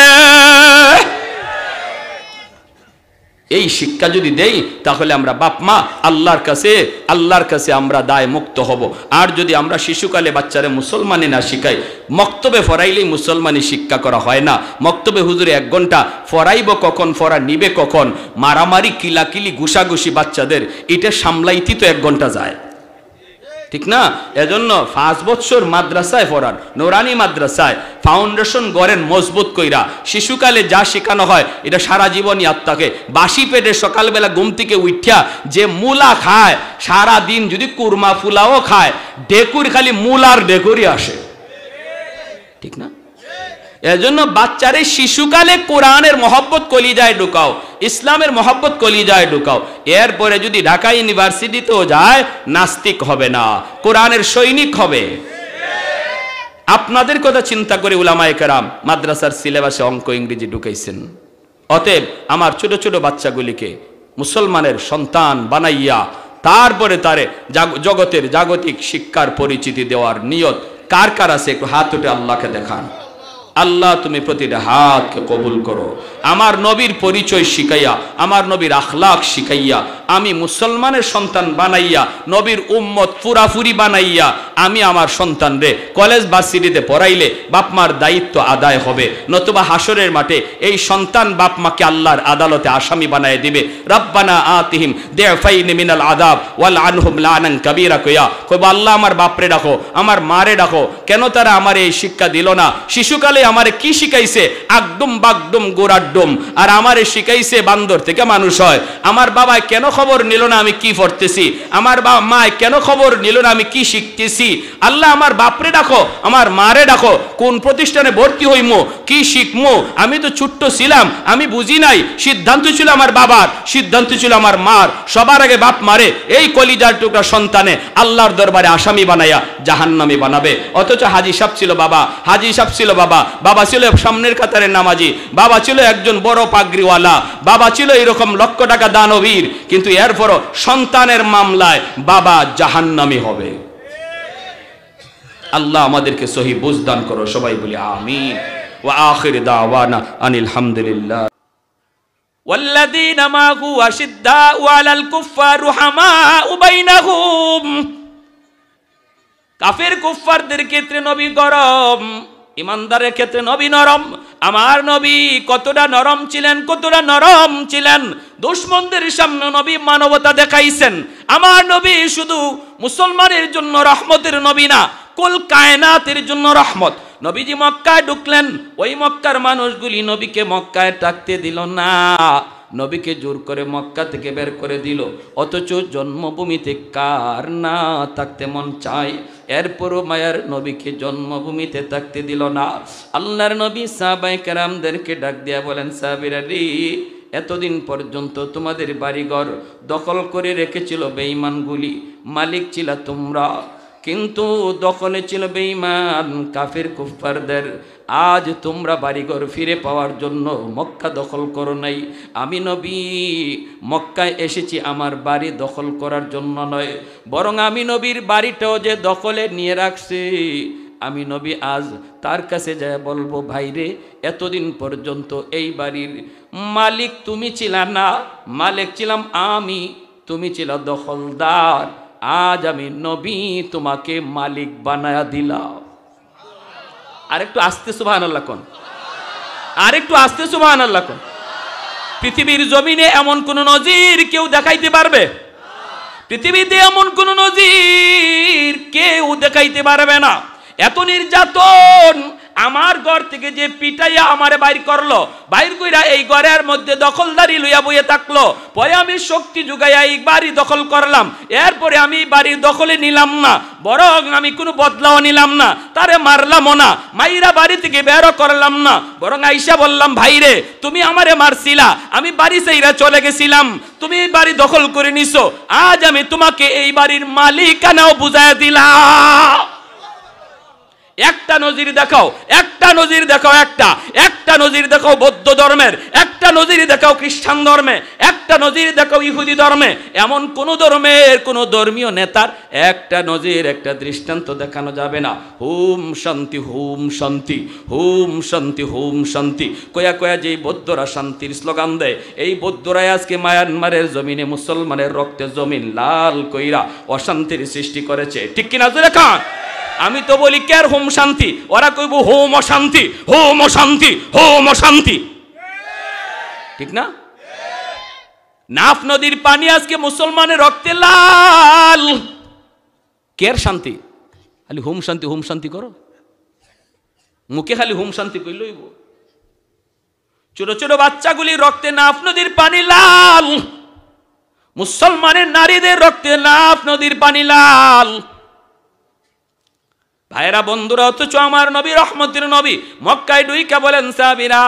এই শিক্ষা যদি দেই, তাহলে আমরা বাপ মা আল্লাহর কাছে আমরা দায় মুক্ত হব। আর যদি আমরা শিশুকালে বাচ্চারে মুসলমানি না শিখাই, মক্তবে ফরাইলেই মুসলমানি শিক্ষা করা হয় না। মক্তবে হুজুরে 1 ঘন্টা ফরাইব, কখন ফরা নিবে, কখন মারামারি কিলাকিলি ঘুষাঘুষি বাচ্চাদের, এটা সামলাইতে তো 1 ঘন্টা যায়, ঠিক না? এজন্য 5 বছর মাদ্রাসায় পড়ান, নোরানি মাদ্রাসায় ফাউন্ডেশন গড়েন মজবুত কইরা। শিশুকালে যা শেখানো হয় এটা সারা জীবন ইয়াদ থাকে। বাসি পেটে সকালবেলা ঘুম থেকে উঠিয়া যে মূলা খায়, সারা দিন যদি কুরমা ফুলাও খায়, ডেকুর খালি মূলার ডেকুরই আসে, ঠিক না? এজন্য বাচ্চারে শিশুকালে কোরআনের মহব্বত কলিজায় ঢুকাও, ইসলামের মহব্বত কলিজায় ঢুকাও। এরপরে যদি ঢাকা ইউনিভার্সিটিতেও যায়, নাস্তিক হবে না, কোরআনের সৈনিক হবে। আপনাদের কথা চিন্তা করে উলামায়ে কেরাম মাদ্রাসার সিলেবাসে অঙ্ক ইংরেজি ঢুকাইছেন। অতএব আমার ছোট ছোট বাচ্চাগুলিকে মুসলমানের সন্তান বানাইয়া তারপরে তারে জগতের জাগতিক শিক্ষার পরিচিতি দেওয়ার নিয়ত কার কার আছে? একটু হাত উঠে আল্লাহকে দেখান। আল্লাহ তুমি প্রতিটা হাতকে কবুল করো। আমার নবীর পরিচয় শিখাইয়া, আমার নবীর আখলাক শিখাইয়া, আমি মুসলমানের সন্তান বানাইয়া, নবীর উম্মত পুরাপুরি বানাইয়া, আমি আমার সন্তান রে কলেজ ভার্সিটিতে পড়াইলে বাপমার দায়িত্ব আদায় হবে। নতুবা হাসরের মাঠে এই সন্তান বাপমাকে আল্লাহর আদালতে আসামি বানায় দিবে। রব্বানা আতিহিম দিফাইন মিনাল আযাব ওয়াল আনহুম লানান কাবীরা কইয়া কইবা, আল্লাহ আমার বাপরে ডাকো, আমার মারে ডাকো, কেন তারা আমার এই শিক্ষা দিল না? শিশুকালে আমারে কি শিখাইছে? আকদম বাগদম গোরাড্ডম। আর আমারে শিখাইছে বান্দর থেকে মানুষ হয়। আমার বাবা কেন খবর নিল না আমি কি পড়তেছি? আমার বাবা মা কেন খবর নিল না আমি কি শিখতেছি? আল্লাহ আমার বাপরে ডাকো, আমার মারে ডাকো, কোন প্রতিষ্ঠানে ভর্তি হইমো, কি শিখমো? আমি তো ছোট্ট ছিলাম, আমি বুঝি নাই। সিদ্ধান্ত ছিল আমার বাবার, সিদ্ধান্ত ছিল আমার মার। সবার আগে বাপ মারে এই কলিজার টুকরা সন্তানে আল্লাহর দরবারে আসামি বানাইয়া জাহান্নামী বানাবে। অথচ হাজী সাহেব ছিল বাবা, হাজী সাহেব ছিল বাবা, বাবা ছিল সামনের কাতারের নামাজি, বাবা ছিল একজন বড় পাগড়িওয়ালা, বাবা ছিল এরকম লক্ষ টাকা দানবীর, কিন্তু এরপরও সন্তানের মামলায় বাবা জাহান্নামী হবে। আল্লাহ আমাদেরকে সহি বুঝ দান করো, সবাই বলি আমিন। ওয়া আখির দাওয়ানা আনিল হামদুলিল্লাহ। ওয়াল্লাযীনা মাহু আশিদ্দাউ আলাল কুফফার রুহামাউ বাইনাহুম। কাফের কুফফারদের ক্ষেত্রে নবী গরম, ইমানদারের ক্ষেত্রে নবী নরম। আমার নবী কতটা নরম ছিলেন, কতটা নরম ছিলেন। দুশমনদের সামনে নবী মানবতা দেখাইছেন। আমার নবী শুধু মুসলমানের জন্য রহমতের নবী না, কুল কায়নাতের জন্য রহমত। নবীজি মক্কায় ঢুকলেন, ওই মক্কার মানুষগুলি নবীকে মক্কায় থাকতে দিল না, নবীকে জোর করে মক্কা থেকে বের করে দিল। অথচ জন্মভূমিতে কার না থাকতে মন চায়? এরপরও মায়ার নবীকে জন্মভূমিতে থাকতে দিল না। আল্লাহর নবী সাহাবায়ে কেরামদেরকে ডাক দিয়া বলেন, সাহাবীরা রে, এতদিন পর্যন্ত তোমাদের বাড়িঘর দখল করে রেখেছিল বেঈমানগুলি, মালিক ছিল তোমরা, কিন্তু দখলে ছিল বেঈমান কাফির কুফফারদের। আজ তোমরা বাড়িঘর ফিরে পাওয়ার জন্য মক্কা দখল করো নাই। আমি নবী মক্কায় এসেছি আমার বাড়ি দখল করার জন্য নয়, বরং আমি নবীর বাড়িটাও যে দখলে নিয়ে রাখছি, আমি নবী আজ তার কাছে যায় বলবো, ভাইরে এতদিন পর্যন্ত এই বাড়ির মালিক তুমি ছিল না, মালিক ছিলাম আমি, তুমি ছিল দখলদার। আজ আমি নবী তোমাকে মালিক বানায়া দিলাম। আরেকটু আস্তে সুবহানাল্লাহ কোন, আরেকটু আস্তে সুবহানাল্লাহ কোন। পৃথিবীর জমিনে এমন কোন নজির কেউ দেখাইতে পারবে? পৃথিবীতে এমন কোন নজির কেউ দেখাইতে পারবে না। এত নির্যাতন, আমার ঘর থেকে যে পিটাইয়া আমারে বাইর করলো, বাইর কইরা এই ঘরের মধ্যে দখলদারি লইয়া বইয়ে থাকলো, পরে আমি শক্তি জুগাইয়া এই বাড়ি দখল করলাম। এরপরে আমি বাড়ির দখলে নিলাম না, বরং আমি কোনো বদলাও নিলাম না, তারে মারলামও না, মাইরা বাড়ি থেকে বেরও করলাম না, বরং আইসা বললাম, ভাইরে তুমি আমারে মারছিলা, আমি বাড়ি চাইরা চলে গেছিলাম, তুমি এই বাড়ি দখল করে নিছো, আজ আমি তোমাকে এই বাড়ির মালিকানাও বুঝাইয়া দিলাম। একটা নজির দেখাও, একটা নজির দেখাও, একটা নজির দেখাও বৌদ্ধ ধর্মের, একটা নজির দেখাও খ্রিস্টান ধর্মে, একটা নজির দেখাও ইহুদি ধর্মে। এমন কোন ধর্মের কোন ধর্মীয় নেতার একটা নজির, একটা দৃষ্টান্ত দেখানো যাবে না। হুম শান্তি, হুম শান্তি, হুম শান্তি, হুম শান্তি কয়া কয়া যেই বৌদ্ধরা শান্তির স্লোগান দেয়, এই বৌদ্ধরাই আজকে মায়ানমারের জমিনে মুসলমানের রক্তে জমিন লাল কইরা অশান্তির সৃষ্টি করেছে। ঠিক কিনা জোরে খান? আমি তো বলি কের হোম শান্তি, ওরা কইব হোম অশান্তি, হোম অশান্তি, হোম অশান্তি। ঠিক না? নাফ নদীর পানি আজকে মুসলমানের রক্তে লাল, কের শান্তি? খালি হোম শান্তি, হোম শান্তি করো, মুখে খালি হোম শান্তি কইলইব। ছোট ছোট বাচ্চাগুলির রক্তে নাফ নদীর পানি লাল, মুসলমানের নারীদের রক্তে নাফ নদীর পানি লাল। ভাইরা বন্ধুরা, অথচ আমার নবী রহমতের নবী মক্কায় ঢুইকা বলেন, সাহাবীরা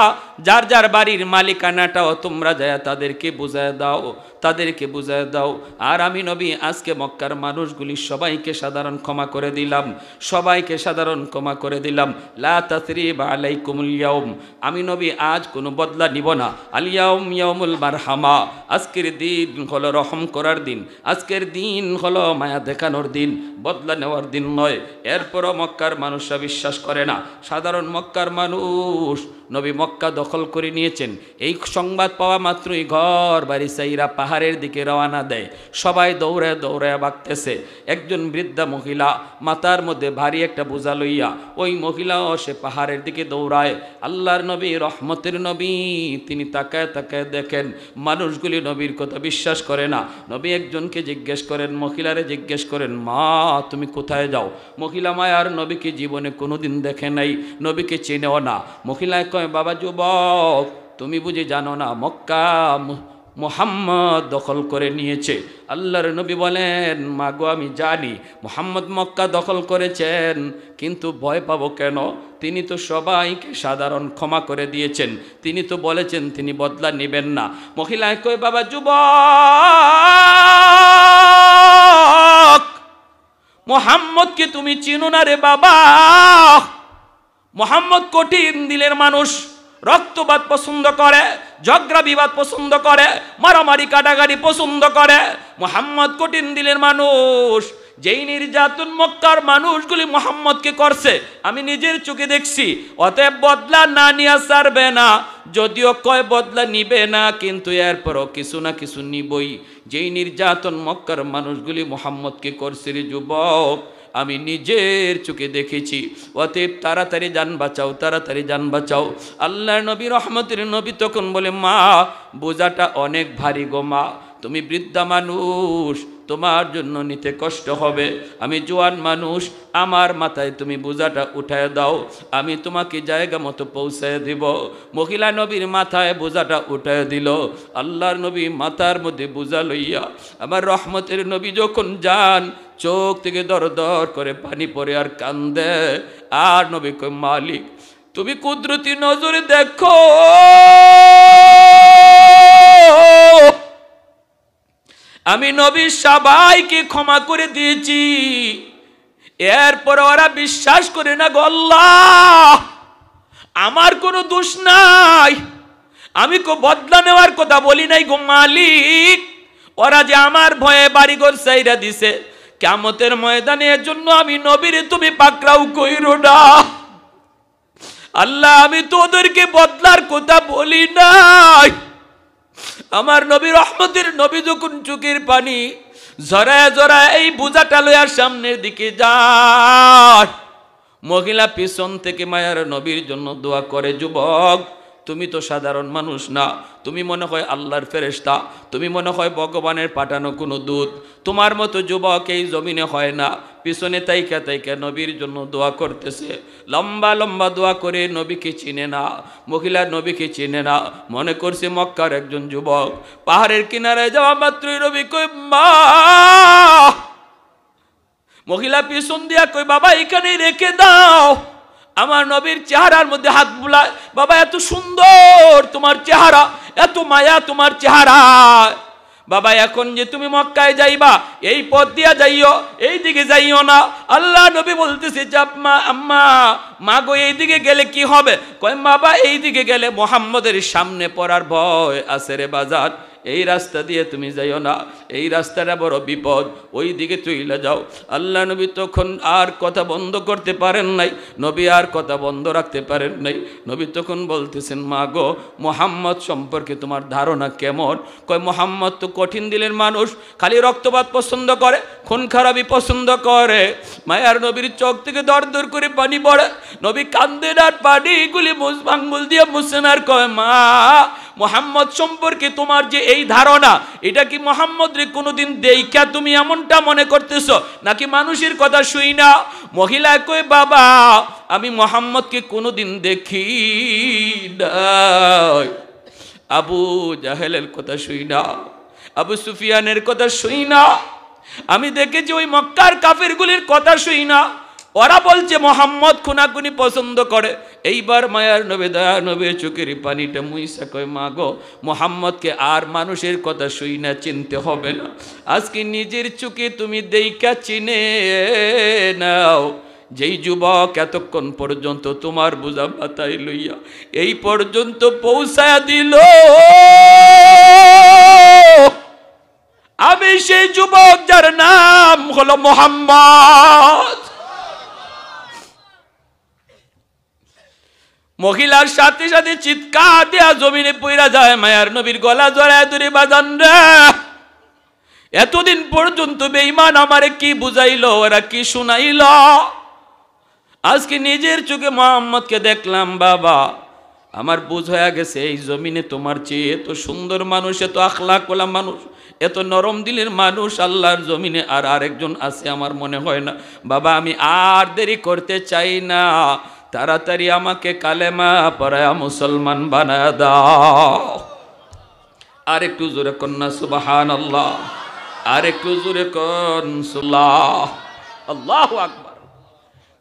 যার যার বাড়ির মালিকানাটাও তোমরা যায় তাদেরকে বুঝায় দাও, তাদেরকে বুঝায় দাও। আর আমি নবী আজকে মক্কার মানুষগুলি সবাইকে সাধারণ ক্ষমা করে দিলাম, সবাইকে সাধারণ ক্ষমা করে দিলাম। লা তাসরিবা আলাইকুমুল ইয়াউম, আমি নবী আজ কোনো বদলা নিব না। আল ইয়াউম ইয়াউমুল মারহামা, আজকের দিন হলো রহম করার দিন, আজকের দিন হলো মায়া দেখানোর দিন, বদলা নেওয়ার দিন নয়। এরপরও মক্কার মানুষরা বিশ্বাস করে না। সাধারণ মক্কার মানুষ, নবী মক্কা দখল করে নিয়েছেন, এই সংবাদ পাওয়া মাত্রই ঘর বাড়ি চাইরা পাহাড়ের দিকে রওনা দেয়। সবাই দৌড়ায় দৌড়ায় ভাগতেছে। একজন বৃদ্ধা মহিলা মাথার মধ্যে ভারী একটা বোঝা লইয়া, ওই মহিলাও সে পাহাড়ের দিকে দৌড়ায়। আল্লাহর নবী রহমতের নবী তিনি তাকায় তাকায় দেখেন মানুষগুলি নবীর কথা বিশ্বাস করে না। নবী একজনকে জিজ্ঞেস করেন, মহিলারে জিজ্ঞেস করেন, মা তুমি কোথায় যাও? মহিলা মায়ার নবীকে জীবনে কোনোদিন দেখে নাই, নবীকে চেনেও না। মহিলায় কয়, বাবা যুবক তুমি বুঝি জানো না মক্কা মুহাম্মদ দখল করে নিয়েছে? আল্লাহর নবী বলেন, মা গো আমি জানি মুহাম্মদ মক্কা দখল করেছেন, কিন্তু ভয় পাবো কেন? তিনি তো সবাইকে সাধারণ ক্ষমা করে দিয়েছেন, তিনি তো বলেছেন তিনি বদলা নেবেন না। মহিলায় কয়, বাবা যুবক মুহাম্মদকে তুমি চিনো না রে বাবা। মুহাম্মদ কঠিন দিলের মানুষ, রক্তপাত পছন্দ করে, ঝগড়া বিবাদ পছন্দ করে, মারামারি কাটাকাটি পছন্দ করে। মুহাম্মদ কঠিন দিলের মানুষ, যেই নির্যাতন মক্কার মানুষগুলি মুহাম্মদকে করছে আমি নিজের চোখে দেখছি। অতএব বদলা না নিয়ে ছাড়বে না, যদিও কয় বদলা নিবে না, কিন্তু এরপরও কিছু না কিছু নিবই। যেই নির্যাতন মক্কার মানুষগুলি মুহাম্মদকে করছে রে যুবক, আমি নিজের চোখে দেখেছি। অতএব তাড়াতাড়ি জান বাঁচাও, তাড়াতাড়ি জান বাঁচাও। আল্লাহর নবী রহমতের নবী তখন বলে, মা বোঝাটা অনেক ভারী গো মা, তুমি বৃদ্ধা মানুষ, তোমার জন্য নিতে কষ্ট হবে। আমি জোয়ান মানুষ, আমার মাথায় তুমি বোঝাটা উঠায় দাও, আমি তোমাকে জায়গা মতো পৌঁছায় দিব। মহিলা নবীর মাথায় বোঝাটা উঠায় দিল। আল্লাহর নবী মাথার মধ্যে বোঝা লইয়া আমার রহমতের নবী যখন যান, চোখ থেকে দর দর করে পানি পড়ে আর কান্দে। আর নবী কই, মালিক তুমি কুদরতি নজরে দেখো, আমি নবী সবাইকে ক্ষমা করে দিয়েছি, এরপর ওরা বিশ্বাস করে না গো আল্লাহ, আমার কোনো দোষ নাই, আমি কো বদলা নেওয়ার কথা বলি নাই গো মালিক, ওরা যে আমার ভয়ে বাড়িঘর ছাইরা দিছে, কিয়ামতের ময়দানে এর জন্য আমি নবীরে তুমি পাকড়াও কইরো না। আল্লাহ আমি তো ওদেরকে বদলার কথা বলি নাই। আমার নবী রহমতের নবী যখন চোখের পানি ঝরায় ঝরায় এই বোঝাটা লইয়ার সামনের দিকে যায়, মহিলা পিছন থেকে মায়ার নবীর জন্য দোয়া করে। যুবক তুমি তো সাধারণ মানুষ না, তুমি মনে হয় আল্লাহর ফেরেশতা, তুমি মনে হয় ভগবানের পাঠানো কোনো দূত, তোমার মতো যুবক এই জমিনে হয় না। পিছনে তাইকা তাইকা নবীর জন্য দোয়া করতেছে, লম্বা লম্বা দোয়া করে। নবীকে চিনে না, মহিলা নবীকে চিনে না, মনে করছে মক্কার একজন যুবক। পাহাড়ের কিনারায় যাওয়া মাত্রই নবী কই, মা। মহিলা পিছন দিয়া কই, বাবা এখানে রেখে দাও। আমার নবীর চেহারার মধ্যে হাত বুলায়, বাবা এত সুন্দর তোমার চেহারা, এত মায়া তোমার চেহারা, বাবা এখন যে তুমি মক্কায় যাইবা এই পথ দিয়া যাইও, এই দিকে যাইও না। আল্লাহ নবী বলতেছে, মা আম্মা মা গো এই দিকে গেলে কি হবে? কয় বাবা এই দিকে গেলে মুহাম্মদের সামনে পড়ার ভয় আছে রে বাজার, এই রাস্তা দিয়ে তুমি যাইও না, এই রাস্তাটা বড় বিপদ, ওই দিকে চইলা যাও। আল্লাহ নবী তখন আর কথা বন্ধ করতে পারেন নাই, নবী আর কথা বন্ধ রাখতে পারেন নাই। নবী তখন বলতেছেন, মা গো মুহাম্মদ সম্পর্কে তোমার ধারণা কেমন? কয় মুহাম্মদ তো কঠিন দিলের মানুষ, খালি রক্তপাত পছন্দ করে, খুন খারাপি পছন্দ করে। মায়ার নবীর চোখ থেকে দর দর করে পানি পড়ে, নবী কান্দেন আর পানিগুলি আঙ্গুল দিয়ে মুছেন আর কয়, মা মুহাম্মদ সম্পর্কে তোমার যে এই ধারণা, এটা কি মুহাম্মদ রে কোনোদিন দেইখা তুমি এমনটা মনে করতেছো, নাকি মানুষের কথা শুই না? মহিলা কই, বাবা আমি মুহাম্মদকে কোনোদিন দেখি নাই, আবু জাহেলের কথা শুই না, আবু সুফিয়ানের কথা শুই না, আমি দেখেছি ওই মক্কার কাফেরগুলির কথা শুই না, ওরা বলছে মুহাম্মদ খুনাখুনি পছন্দ করে। এইবার মায়ার নবী দয়া নবীর চোখের পানিটা মুইসা কয়, মা গো মুহাম্মদকে আর মানুষের কথা শুই না, চিনতে হবে না, আজকে নিজের চোখে তুমি দেইখা চিনে নাও। যেই যুবক এতক্ষণ পর্যন্ত তোমার বোঝা মাথায় লইয়া এই পর্যন্ত পৌঁছায়া দিল, আমি সেই যুবক যার নাম হলো মুহাম্মদ। মহিলার সাথে সাথে চিৎকার দেয়া জমিনে পইরা যায়, মায়ার নবীর গলা জড়ায় ধরে, বাজান রে এতদিন পর্যন্ত বেঈমান আমারে কি বুঝাইলো, ওরা কি শুনাইল, আজকে নিজের চোখে মুহাম্মদকে দেখলাম, বাবা আমার বুঝ হয়ে গেছে এই জমিনে তোমার চেয়ে এত সুন্দর মানুষ, এত আখলাকওয়ালা মানুষ, এত নরম দিলের মানুষ আল্লাহর জমিনে আর আরেকজন আছে আমার মনে হয় না। বাবা আমি আর দেরি করতে চাই না, তাড়াতাড়ি আমাকে কালেমা পড়ায়া মুসলমান বানায় দাও। আর একটু জোরে কন্যা সুবহানাল্লাহ, আর একটু জোরে কন সুবহানাল্লাহ, আল্লাহু আকবার।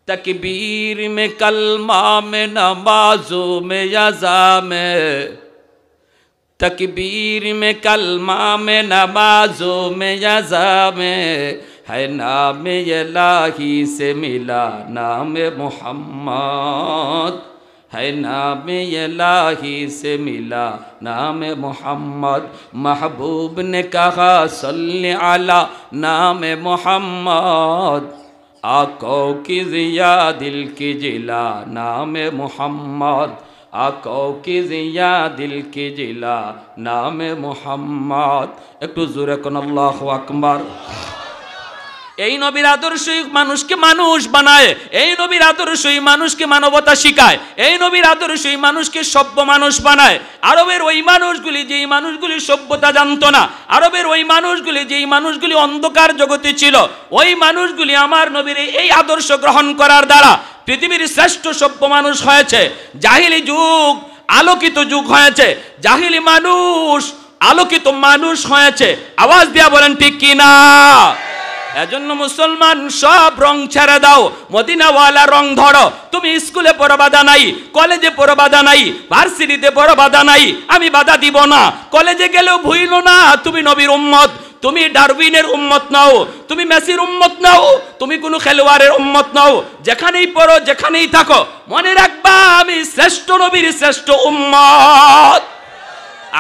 तकबीर में कलमा में नमाजों में यज़ा में, तकबीर में कलमा में नमाजों में यज़ा में, है नाम इलाही से मिला नाम मोहम्मद, है नाम इलाही से मिला नाम मोहम्मद महबूब ने कहा सल्ले अला नाम मोहम्मद आँखों की जिया दिल की जिला नाम मोहम्मद आँखों की जिया दिल की जिला नाम मोहम्मद একটু জোরে কোন আল্লাহু আকবার। এই নবীর আদর্শই মানুষকে মানুষ বানায়, এই নবীর আদর্শই মানুষকে মানবতা শিখায়, এই নবীর আদর্শই মানুষকে সভ্য মানুষ বানায়। আরবের ওই মানুষগুলি যেই মানুষগুলি সভ্যতা জানতো না, আরবের ওই মানুষগুলি যেই মানুষগুলি অন্ধকার জগতে ছিল, ওই মানুষগুলি আমার নবীর এই আদর্শ গ্রহণ করার দ্বারা পৃথিবীর শ্রেষ্ঠ সভ্য মানুষ হয়েছে। জাহিলি যুগ আলোকিত যুগ হয়েছে, জাহিলি মানুষ আলোকিত মানুষ হয়েছে। আওয়াজ দিয়া বলেন ঠিক কি না? এজন্য মুসলমান সব রং ছেড়ে দাও, মদিনাওয়ালা রং ধরো। তুমি স্কুলে পড়ো বাধা নাই, কলেজে পড়ো বাধা নাই, ভার্সিটিতে পড়ো বাধা নাই, আমি বাধা দিব না। কলেজে গেলেও ভুইলো না তুমি নবীর উম্মত, তুমি ডারউইনের উম্মত নাও, তুমি মেসির উম্মত নাও, তুমি কোনো খেলোয়াড়ের উম্মত নাও। যেখানেই পড়ো যেখানেই থাকো মনে রাখবা আমি শ্রেষ্ঠ নবীর শ্রেষ্ঠ উম্মত।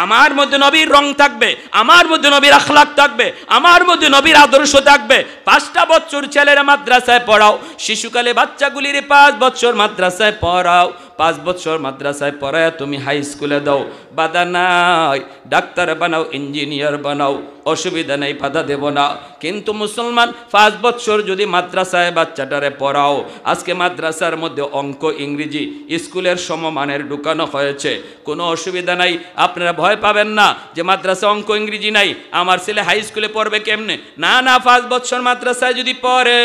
আমার মধ্যে নবীর রং থাকবে, আমার মধ্যে নবীর আখলাক থাকবে, আমার মধ্যে নবীর আদর্শ থাকবে। 5টা বছর ছেলেরা মাদ্রাসায় পড়াও, শিশুকালে বাচ্চাগুলির 5 বছর মাদ্রাসায় পড়াও, 5 বছর মাদ্রাসায় পড়ায় তুমি হাই স্কুলে দাও, বাধা নাই। ডাক্তার বানাও, ইঞ্জিনিয়ার বানাও, অসুবিধা নেই, বাধা দেব না। কিন্তু মুসলমান 5 বছর যদি মাদ্রাসায় বাচ্চাটারে পড়াও, আজকে মাদ্রাসার মধ্যে অঙ্ক ইংরেজি স্কুলের সমমানের ঢুকানো হয়েছে, কোনো অসুবিধা নাই। আপনারা ভয় পাবেন না যে মাদ্রাসা অঙ্ক ইংরেজি নাই, আমার ছেলে হাই স্কুলে পড়বে কেমনে। না না, 5 বছর মাদ্রাসায় যদি পড়ে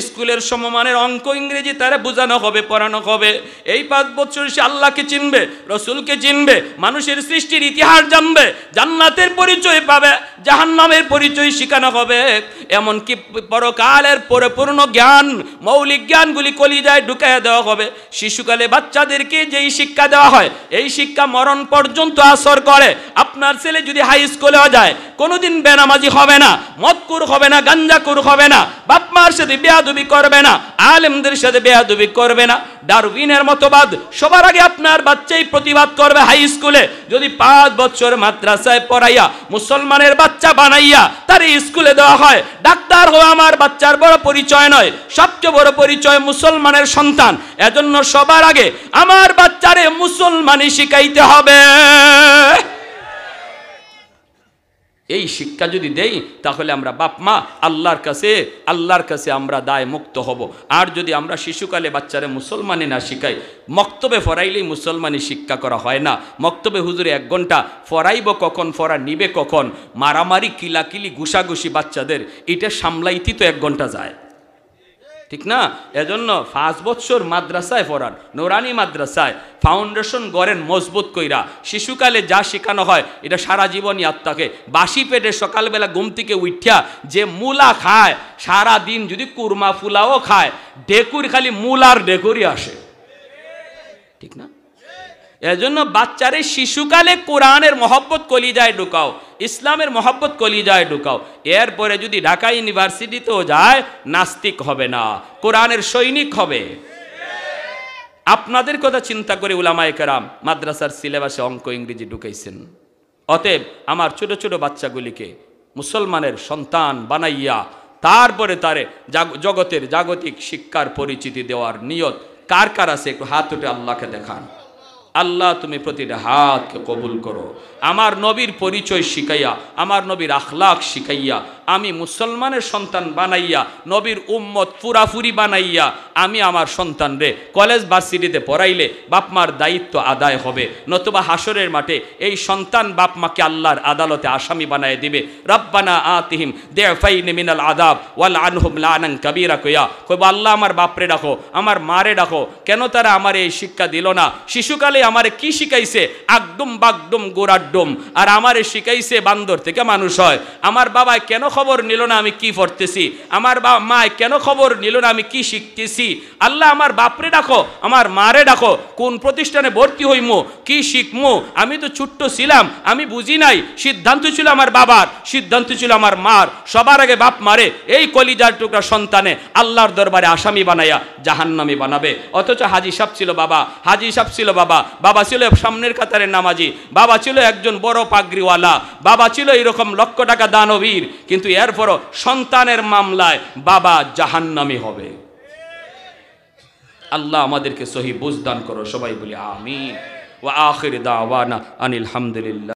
স্কুলের সমমানের অঙ্ক ইংরেজি তারা বোঝানো হবে, পড়ানো হবে। এই 5 বছর সে আল্লাহকে চিনবে, রসুলকে চিনবে, মানুষের সৃষ্টির ইতিহাস জানবে, জান্নাতের পরিচয় পাবে, জাহান্নামের পরিচয় শেখানো হবে। এমনকি পরকালের পরিপূর্ণ জ্ঞান, মৌলিক জ্ঞানগুলি কলিজায় ঢুকাইয়া দেওয়া হবে। শিশুকালে বাচ্চাদেরকে যেই শিক্ষা দেওয়া হয় এই শিক্ষা মরণ পর্যন্ত আসর করে। আপনার ছেলে যদি হাই স্কুলেও যায় কোনোদিন বেনামাজি হবে না, মদকুর হবে না, গাঞ্জাকুর হবে না, বাপ মার সাথে বেয়াদবি করবে না, আলেমদের সাথে বেয়াদবি করবে না। ডারউইনের মতবাদ সবার আগে আপনার বাচ্চাই প্রতিবাদ করবে হাই স্কুলে। যদি 5 বছর মাদ্রাসায় পড়াইয়া মুসলমানের বাচ্চা বানাইয়া তার স্কুলে দেওয়া হয়, ডাক্তার হওয়া আমার বাচ্চার বড় পরিচয় নয়, সবচেয়ে বড় পরিচয় মুসলমানের সন্তান। এজন্য সবার আগে আমার বাচ্চারে মুসলমানি শিখাইতে হবে। এই শিক্ষা যদি দেই তাহলে আমরা বাপ মা আল্লাহর কাছে আমরা দায় মুক্ত হব। আর যদি আমরা শিশুকালে বাচ্চারে মুসলমানি না শিখাই, মক্তবে ফরাইলেই মুসলমানি শিক্ষা করা হয় না। মক্তবে হুজুরে 1 ঘন্টা ফরাইব কখন, ফরা নিবে কখন, মারামারি কিলাকিলি ঘুষাঘুষি বাচ্চাদের এটা সামলাইতে তো 1 ঘন্টা যায়, ঠিক না? এজন্য 5 বছর মাদ্রাসায় পড়ান, নুরানি মাদ্রাসায় ফাউন্ডেশন গড়েন মজবুত কইরা। শিশুকালে যা শেখানো হয় এটা সারা জীবন ইয়াদ থাকে। বাসি পেটে সকালবেলা ঘুম থেকে উঠিয়া যে মূলা খায়, সারা দিন যদি কুরমা ফুলাও খায়, ডেকুর খালি মূলার ডেকুরই আসে, ঠিক না? এজন্য বাচ্চারে শিশুকালে কোরআনের মহব্বত কলিজায় ঢুকাও, ইসলামের মহব্বত কলিজায় ঢুকাও। এরপরে যদি ঢাকা ইউনিভার্সিটিতেও যায় নাস্তিক হবে না, কোরআনের সৈনিক হবে। আপনাদের কথা চিন্তা করে উলামায়ে কেরাম মাদ্রাসার সিলেবাসে অঙ্ক ইংরেজি ঢুকাইছেন। অতএব আমার ছোট ছোট বাচ্চাগুলিকে মুসলমানের সন্তান বানাইয়া তারপরে তারে জগতের জাগতিক শিক্ষার পরিচিতি দেওয়ার নিয়ত কার কার আছে একটু হাত উঠে আল্লাহকে দেখান। আল্লাহ তুমি প্রতিটা হাতকে কবুল করো। আমার নবীর পরিচয় শিখাইয়া, আমার নবীর আখলাক শিখাইয়া, আমি মুসলমানের সন্তান বানাইয়া, নবীর উম্মত পুরাপুরি বানাইয়া আমি আমার সন্তান রে কলেজ ভার্সিটিতে পড়াইলে বাপমার দায়িত্ব আদায় হবে। নতুবা হাসরের মাঠে এই সন্তান বাপমাকে আল্লাহর আদালতে আসামি বানায় দিবে। রব্বানা আতিহিম দিফাইন মিনাল আযাব ওয়াল আনহুম লানান কাবীরা কইয়া কইব আল্লাহ আমার বাপরে ডাকো, আমার মারে ডাকো, কেন তারা আমার এই শিক্ষা দিল না? শিশুকালে আমারে কি শিখাইছে? আগডুম বাগডুম গোড়াডুম। আর আমারে শিখাইছে বান্দর থেকে মানুষ হয়। আমার বাবায় কেন খবর নিল না আমি কি পড়তেছি? আমার মায় কেন খবর নিল না আমি কি শিখতেছি? আল্লাহ আমার বাপরে ডাকো, আমার মারে ডাকো, কোন প্রতিষ্ঠানে ভর্তি হইমো, কি শিখমো? আমি তো ছোট্ট ছিলাম, আমি বুঝি নাই। সিদ্ধান্ত ছিল আমার বাবার, সিদ্ধান্ত ছিল আমার মার। সবার আগে বাপ মারে এই কলিজার টুকরা সন্তানে আল্লাহর দরবারে আসামি বানাইয়া জাহান্নামী বানাবে। অথচ হাজী সাহেব ছিল বাবা, হাজী সাহেব ছিল বাবা, বাবা ছিল সামনের কাতারের নামাজি, বাবা ছিল একজন বড় পাগড়িওয়ালা, বাবা ছিল এরকম লক্ষ টাকা দানবীর, কিন্তু এরপরও সন্তানের মামলায় বাবা জাহান্নামী হবে। আল্লাহ আমাদেরকে সহি বুঝ দান করো, সবাই বলি আমিন। ওয়া আখির দাওয়ানা আনিল হামদুলিল্লাহ।